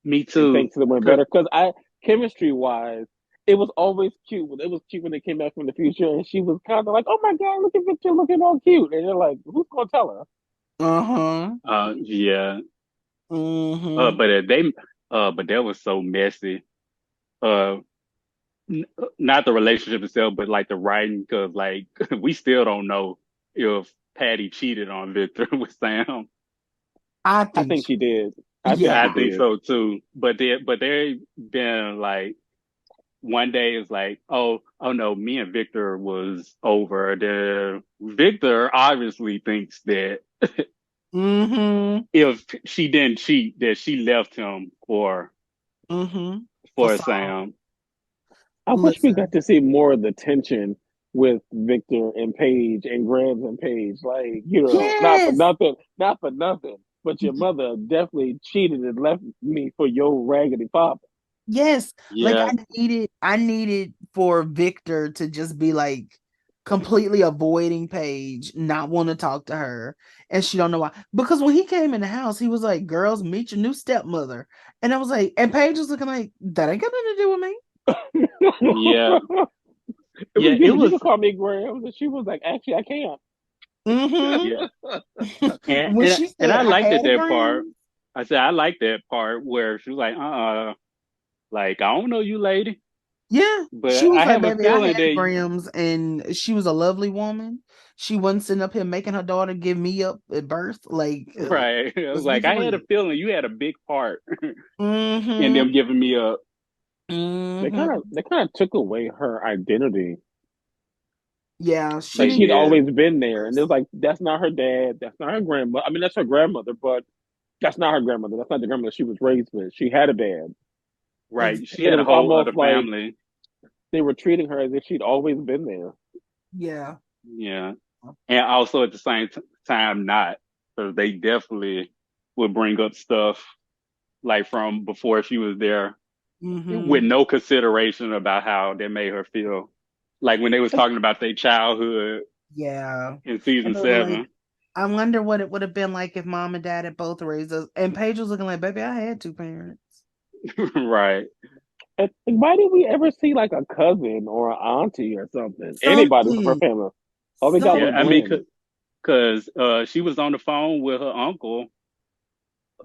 S2: Me
S3: and
S2: too.
S3: things could have went
S2: 'Cause
S3: better. Because I chemistry wise, it was always cute. It was cute when they came back from the future, and she was kind of like, "Oh my God, look at Victor looking all cute," and they're like, "Who's gonna tell her?"
S1: Uh-huh.
S2: yeah.
S1: Mm-hmm.
S2: But that was so messy. Uh, Not the relationship itself, but like the writing, because like we still don't know if Patty cheated on Victor with Sam.
S1: I
S3: I
S1: think
S3: think
S1: she
S3: she did. I think
S2: I
S3: she
S1: Yeah.
S2: think
S3: did.
S2: so too. But there been like one day it's like, oh no, me and Victor was over. Then Victor obviously thinks that
S1: Mm-hmm.
S2: if she didn't cheat, that she left him
S1: Mm-hmm. For
S2: for
S1: some.
S2: Sam.
S3: I wish we got
S1: Listen.
S3: to see more of the tension with Victor and Paige and Grams and Paige. Like,
S1: Yes.
S3: not for nothing. But your mother definitely cheated and left me for your raggedy papa.
S1: Yes. Like
S2: Yeah,
S1: I needed for Victor to just be like completely avoiding Paige, not want to talk to her. And she don't know why. Because when he came in the house, he was like, "Girls, meet your new stepmother." And I was like, and Paige was looking like, that ain't got nothing to do with me.
S2: yeah,
S3: It was
S2: yeah. It
S3: you
S2: was
S3: can call me Grams. And she was like, actually, I can't.
S2: yeah,
S1: Mm-hmm.
S2: and
S1: When
S2: and
S1: she
S2: and
S1: said
S2: I
S1: I
S2: liked
S1: had
S2: it
S1: a
S2: that part.
S1: gram,
S2: I said I liked that part where she was like, like I don't know you, lady,
S1: yeah, she
S2: but
S1: was
S2: I
S1: like,
S2: have a
S1: "Baby, I
S2: feeling
S1: had
S2: that
S1: grams," and she was a lovely woman. She wasn't sitting up here making her daughter give me up at birth. Like,
S2: right. I was
S1: let's be
S2: like,
S1: for
S2: I had a
S1: real.
S2: feeling you had a big part in
S1: Mm-hmm.
S2: them giving me up.
S1: Mm-hmm.
S3: They kind of took away her identity.
S1: Yeah, she
S3: Like
S2: They
S3: she'd
S1: needed
S2: did.
S3: always been there, and it was
S1: us.
S3: like that's not her dad, that's not her grandmother. I mean, that's her grandmother, but that's not her grandmother. That's not the grandmother she was raised with. She had a dad,
S2: Right. She
S3: and
S2: had
S3: it
S2: a
S3: was
S2: whole
S3: almost
S2: other
S3: like
S2: family.
S3: they were treating her as if she'd always been there.
S1: Yeah.
S2: Yeah. And also at the same time, not. Because they definitely would bring up stuff like from before she was there with
S1: Mm-hmm.
S2: no consideration about how that made her feel. Like when they was talking about their childhood
S1: Yeah.
S2: in
S1: And
S2: season
S1: they were like,
S2: 7.
S1: I wonder what it would have been like if mom and dad had both raised us. And Paige was looking like, "Baby, I had two parents."
S2: Right.
S3: And why did we ever see like a cousin or an auntie or something? Anybody from her
S1: Something.
S3: family? All we got
S2: Yeah.
S3: was
S2: I mean,
S1: Something.
S3: Gwen.
S2: because she was on the phone with her uncle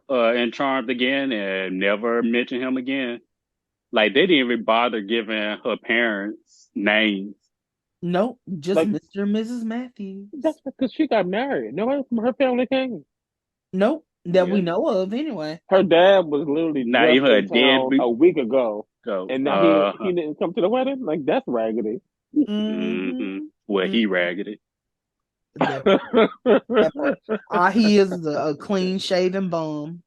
S2: and Charmed again and never mentioned him again. Like they didn't even bother giving her parents names.
S1: Nope. Just
S3: Like
S1: Mr. and Mrs. Matthews.
S3: that's because she got married. Nobody from her family came.
S1: Nope. That we
S2: Yeah.
S1: know of anyway.
S3: Her dad was literally
S2: Not
S3: just
S2: even a
S3: in town
S2: deadbeat.
S3: a week ago,
S2: Go.
S3: and now he didn't come to the wedding. Like that's raggedy.
S2: Mm-hmm.
S1: Mm-hmm.
S2: Well, he
S1: Mm-hmm.
S2: raggedy.
S1: That part. That part. All he is a clean shaven bum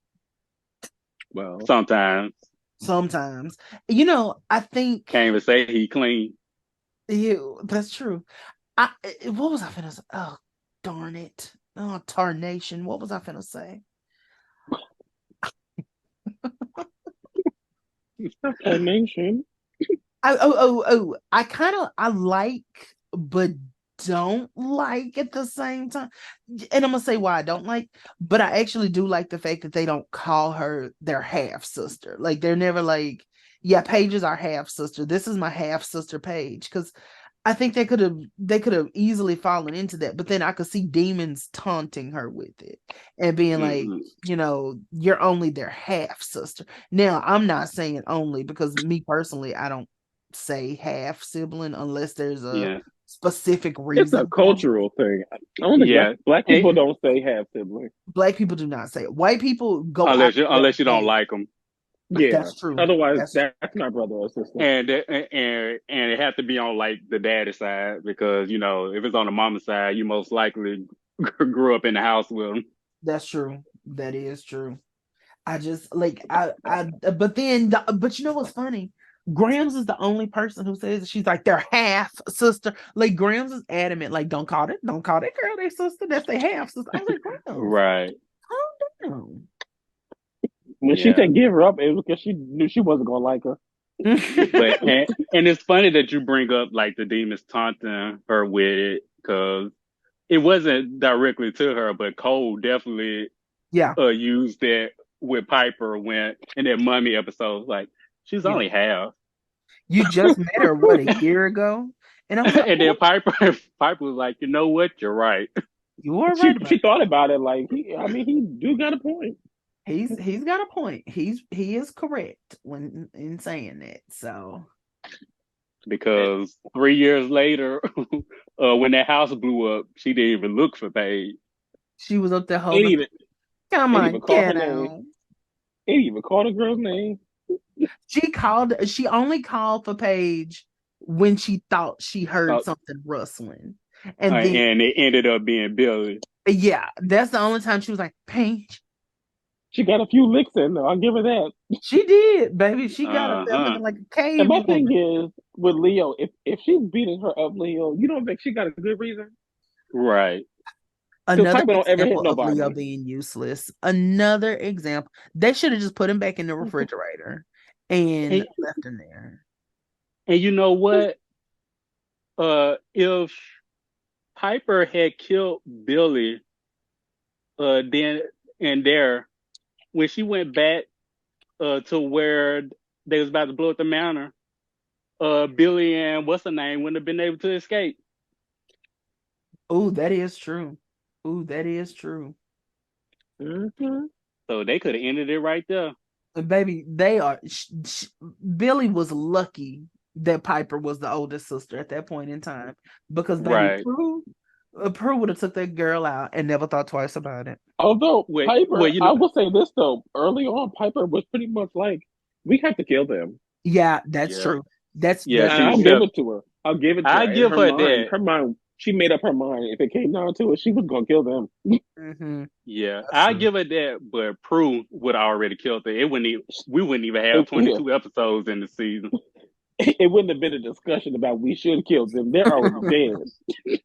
S3: Well,
S2: Sometimes
S1: sometimes. I think
S2: can't even say he clean.
S1: that's true. What was I finna say? Oh, darn it. Oh, tarnation. What was I finna say?
S3: Nation.
S1: I kind of I like, but don't like at the same time. And I'm gonna say why I don't like, but I actually do like the fact that they don't call her their half sister. Like they're never like, yeah, Paige is our half sister. This is my half sister Paige. Because I think they could have easily fallen into that, but then I could see demons taunting her with it and being like,
S2: Mhm.
S1: you're only their half sister. Now, I'm not saying only because me personally, I don't say half sibling unless there's a
S2: Yeah,
S1: specific
S3: It's a
S1: reason for it.
S3: cultural thing. I don't think
S2: yeah.
S3: black people
S2: And
S3: don't say half sibling.
S1: Black people do not say it. White people go out
S2: unless you
S1: of their
S2: unless you don't
S1: way.
S2: like them,
S3: Yeah.
S1: That's true.
S3: Otherwise,
S1: That's
S3: that's my brother or sister.
S2: and it have to be on like the daddy side because if it's on the mama side, you most likely grew up in the house with them.
S1: that's true. That is true. I just like but then but you know what's funny? Grams is the only person who says she's like their half sister. Like Grams is adamant, like don't call that girl their sister. That's their half sister. I was like, Grams,
S2: Right.
S1: calm
S3: When she
S2: Yeah.
S3: said give her up, it was because she knew she wasn't gonna like her.
S2: But
S1: down.
S2: and it's funny that you bring up like the demons taunting her with it because it wasn't directly to her, but Cole definitely
S1: Yeah,
S2: used it with Piper when in that mummy episode. Like she's
S1: yeah.
S2: only half,
S1: You just met her what a year ago, and I was like,
S2: and then
S1: oh,
S2: Piper was like, you know what, you're right.
S1: you were
S3: She
S1: right about
S3: she
S1: it.
S3: thought about it like he do got a point.
S1: He's got a point. He is correct when in saying that. So
S2: Because 3 years later, when that house blew up, she didn't even look for Paige.
S1: she was up there
S3: Ain't
S1: holding.
S3: even
S1: Come
S3: ain't even
S1: on,
S3: call her
S1: get
S3: name.
S1: out.
S3: Ain't even call the girl's name.
S1: She only called for Paige when she thought she heard
S2: Uh,
S1: something rustling. And then
S2: and it ended up being Billy.
S1: yeah, that's the only time she was like, Paige.
S3: She got a few licks in though. I'll give her that.
S1: She did, baby. She got up there
S2: Uh-huh.
S1: looking like a
S3: And
S1: cave
S3: my thing
S1: woman.
S3: is with Leo, if she's beating her up, Leo, you don't think she got a good reason?
S2: Right.
S3: Because
S1: Another
S3: Piper don't ever hit
S1: example of Leo
S3: nobody.
S1: being useless. Another example. They should have just put him back in the refrigerator and
S2: And,
S1: left him there.
S2: and you know what? If Piper had killed Billy, then and there, when she went back to where they was about to blow up the manor, Billy and what's her name wouldn't have been able to escape.
S1: Oh, that is true. Oh, that is true.
S3: Mm-hmm.
S2: So they could have ended it right there.
S1: Baby, they are. Billy was lucky that Piper was the oldest sister at that point in time because baby,
S2: Right.
S1: Prue would have took that girl out and never thought twice about it.
S3: Although
S2: Well,
S3: Piper, I will say this though, early on, Piper was pretty much like, we have to kill them.
S1: Yeah, that's
S2: yeah,
S1: true. That's
S2: yeah.
S1: that's
S3: And
S2: She
S3: I'll
S1: true.
S3: give
S2: said,
S3: it to her. I'll give it to
S2: I
S3: her. In
S2: give her that.
S3: her mind, she made up her mind. If it came down to it, she was gonna kill them.
S1: Mm-hmm.
S2: Yeah,
S1: That's
S2: I
S1: true.
S2: give her that. But Prue would have already killed her. It wouldn't. We wouldn't even have
S3: Yeah.
S2: 22 episodes in the season
S3: It wouldn't have been a discussion about we should kill them. They're already dead.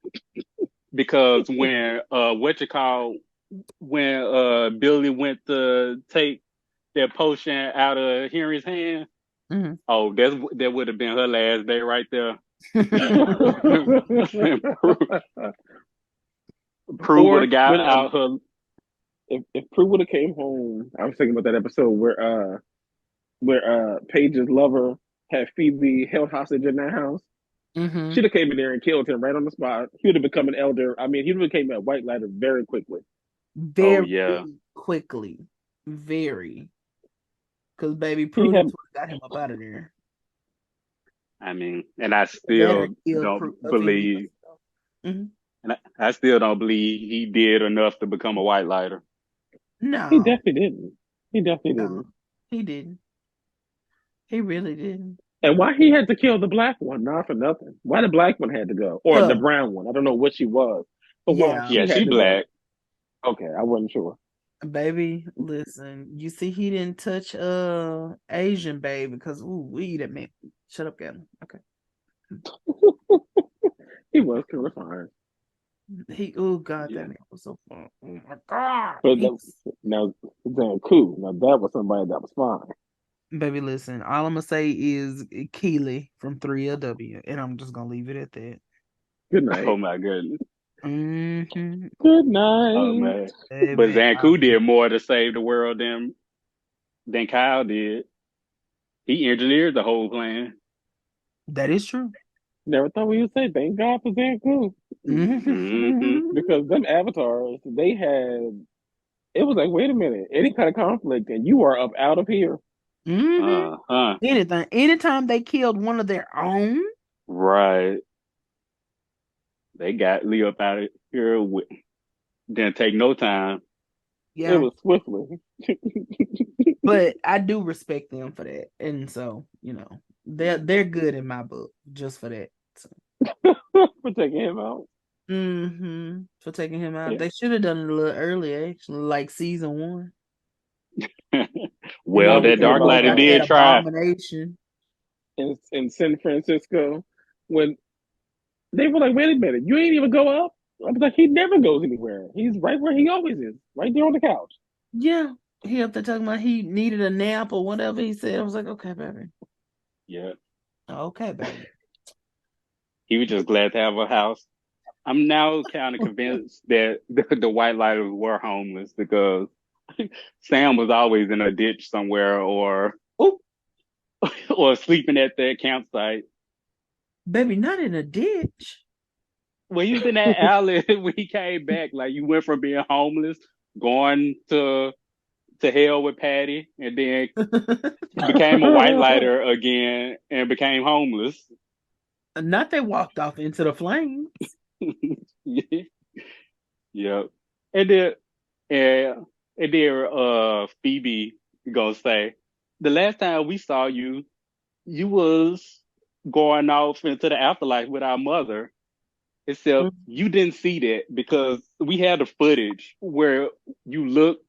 S2: because when Billy went to take that potion out of Henry's hand.
S1: Mhm.
S2: Oh, that would have been her last day right there. Prue would
S3: Or
S2: have got
S3: when
S2: out her.
S3: if Prue would have came home, I was thinking about that episode where Paige's lover had Phoebe held hostage in that house.
S1: Mm-hmm.
S3: She'd have came in there and killed him right on the spot. He would have become an elder. I mean, he would have became a white lighter very quickly.
S2: Oh
S1: Very
S2: yeah,
S1: quickly. Very. Because baby
S3: He
S1: Prue
S3: had
S1: got him up out of there.
S2: I mean, and I
S1: Let her
S2: still
S1: kill
S2: don't
S1: Phoebe
S2: believe,
S1: herself. Mm-hmm.
S2: and I still don't believe he did enough to become a white lighter.
S3: he
S1: No,
S3: definitely didn't. He definitely
S1: no,
S3: didn't.
S1: he didn't. He really didn't.
S3: And why he had to kill the black one? Not for nothing. Why the black one had to go, or the
S1: Huh.
S3: brown one? I don't know what she was, but why
S1: Yeah,
S3: she
S2: Yeah, she
S3: had to go?
S2: black.
S3: Okay, I wasn't sure.
S1: baby, listen. You see, he didn't touch Asian baby because ooh, we that man. Shut up, Gavin. Okay.
S3: He was kind of fine,
S1: Oh god,
S2: Yeah,
S1: that man was so fun. Oh my god.
S3: but now, damn cool. Now that was somebody that was fine.
S1: Baby, listen, all I'm gonna say is Keely from 3LW, and I'm just gonna leave it at that.
S3: Good night.
S2: Oh my goodness.
S1: Mm-hmm.
S3: Good
S2: Oh
S3: night.
S2: man. But
S1: Baby,
S2: Zanku did more to save the world than Kyle did. He engineered the whole plan.
S1: that is true.
S3: Never thought we would say thank God for Zanku.
S2: Hmm.
S3: Because them avatars, they had, it was like, wait a minute, any kind of conflict, and you are up out of here.
S1: Mm-hmm.
S2: Uh-huh.
S1: Anytime they killed one of their own,
S2: Right. They got Lee up out of here. Didn't take no time.
S3: It
S1: yeah.
S3: was swiftly.
S1: But I do respect them for that, and so they're good in my book just for that. So.
S3: For taking him out.
S1: For taking him out.
S3: Yeah.
S1: They should have done it a little earlier, actually, like season 1.
S2: Well, that
S3: thinking
S2: Dark
S3: about
S2: Lighter
S1: Got
S2: did
S1: that
S2: try.
S1: abomination.
S3: In San Francisco, when they were like, wait a minute, you ain't even go up? I was like, he never goes anywhere. He's right where he always is, right there on the couch.
S1: Yeah, he up there talking about he needed a nap or whatever he said. I was like, okay, baby.
S2: Yeah.
S1: Okay, baby.
S2: He was just glad to have a house. I'm now kind of convinced that the White Lighters were homeless because Sam was always in a ditch somewhere or
S1: Oh,
S2: or sleeping at their campsite.
S1: baby, not in a ditch.
S2: Well, he was in that alley when he came back. Like you went from being homeless, going to hell with Patty, and then became a white lighter again and became homeless.
S1: Not they walked off into the flames.
S2: Yep. And then Phoebe gonna say, the last time we saw you, you was going off into the afterlife with our mother. Except you didn't see that because we had the footage where you looked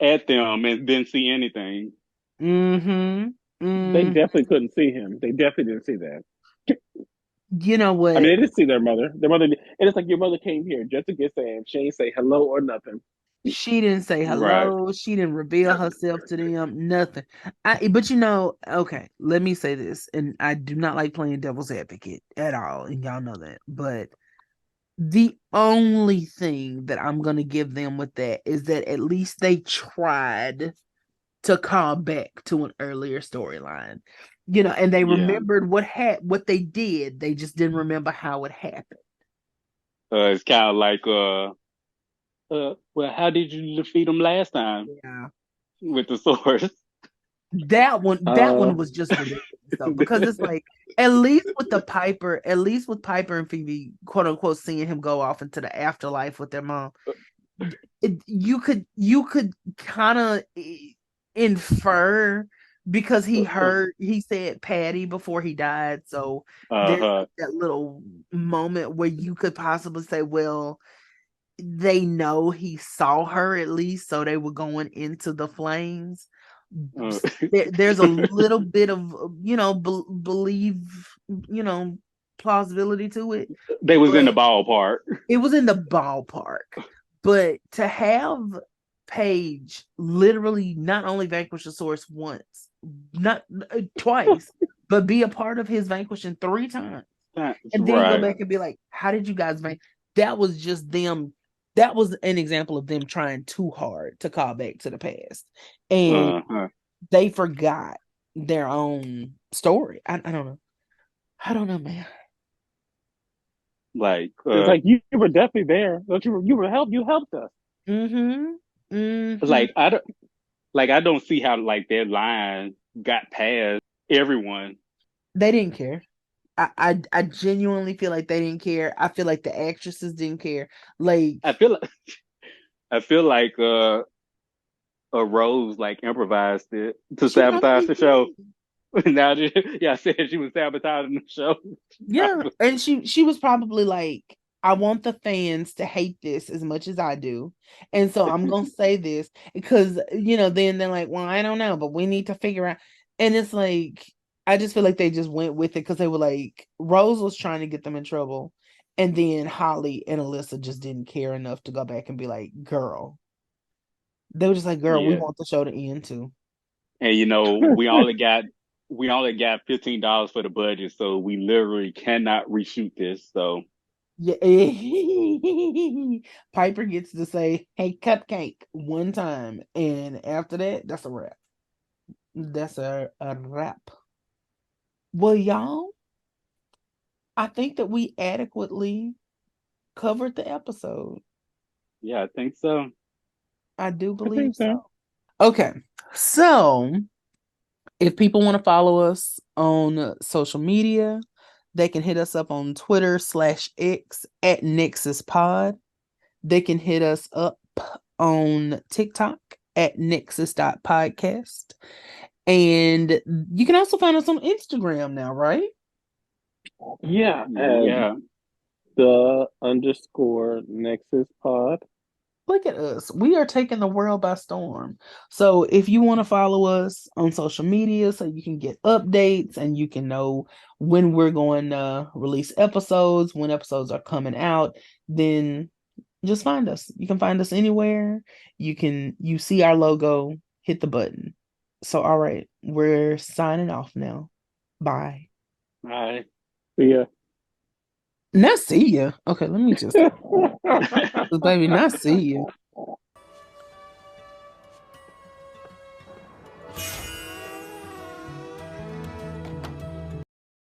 S2: at them and didn't see anything.
S3: They definitely couldn't see him. They definitely didn't see that.
S1: You know what?
S3: I mean, they didn't see their mother. Their mother, and it's like your mother came here just to get Sam. She ain't say hello or nothing.
S1: She didn't say
S2: Right.
S1: hello. She didn't reveal herself to them. Nothing. But okay, let me say this, and I do not like playing devil's advocate at all, and y'all know that. But the only thing that I'm gonna give them with that is that at least they tried to call back to an earlier storyline, and they remembered what they did. They just didn't remember how it happened.
S2: It's kind of like well, how did you defeat them last time?
S1: Yeah.
S2: With the swords.
S1: That one was just ridiculous though, because it's like at least with Piper and Phoebe, quote unquote, seeing him go off into the afterlife with their mom, you could kind of infer because he said Patty before he died, so there's that little moment where you could possibly say, well, they know he saw her at least, so they were going into the flames. There's a little bit of plausibility to it.
S2: They was in the ballpark.
S1: It was in the ballpark, but to have Paige literally not only vanquish the source once, not twice, but be a part of his vanquishing 3 times, and then go back and be like, "How did you guys vanquish?" That was just them. That was an example of them trying too hard to call back to the past, and they forgot their own story. I don't know, man.
S2: Like
S3: it's like you were definitely there. Don't you? You helped us.
S2: Like I don't see how like their line got past everyone.
S1: They didn't care. I genuinely feel like they didn't care. I feel like the actresses didn't care. Like
S2: I feel like Rose like improvised it to sabotage the show. Now, I said she was sabotaging the show.
S1: Yeah, and she was probably like, I want the fans to hate this as much as I do, and so I'm gonna say this because then they're like, well, I don't know, but we need to figure out. And it's like, I just feel like they just went with it because they were like, Rose was trying to get them in trouble, and then Holly and Alyssa just didn't care enough to go back and be like, girl. They were just like, girl, we want the show to end too.
S2: And we only got $15 for the budget, so we literally cannot reshoot this. So
S1: Yeah. Piper gets to say, "Hey, cupcake," one time, and after that, that's a wrap. That's a wrap. Well, y'all, I think that we adequately covered the episode.
S2: yeah, I think so.
S1: I do
S3: I think
S1: believe
S3: so.
S1: so. Okay, so if people want to follow us on social media, they can hit us up on Twitter/X at Nexus Pod. They can hit us up on TikTok at nexus.podcast. And you can also find us on Instagram now, right?
S3: Yeah,
S2: Yeah.
S3: the _ Nexus Pod.
S1: Look at us. We are taking the world by storm. So if you want to follow us on social media so you can get updates and you can know when we're going to release episodes, when episodes are coming out, then just find us. You can find us anywhere. You see our logo, hit the button. So all right, we're signing off now. Bye.
S2: Bye.
S3: Yeah.
S1: Not see ya. Okay, let me just baby, not see you.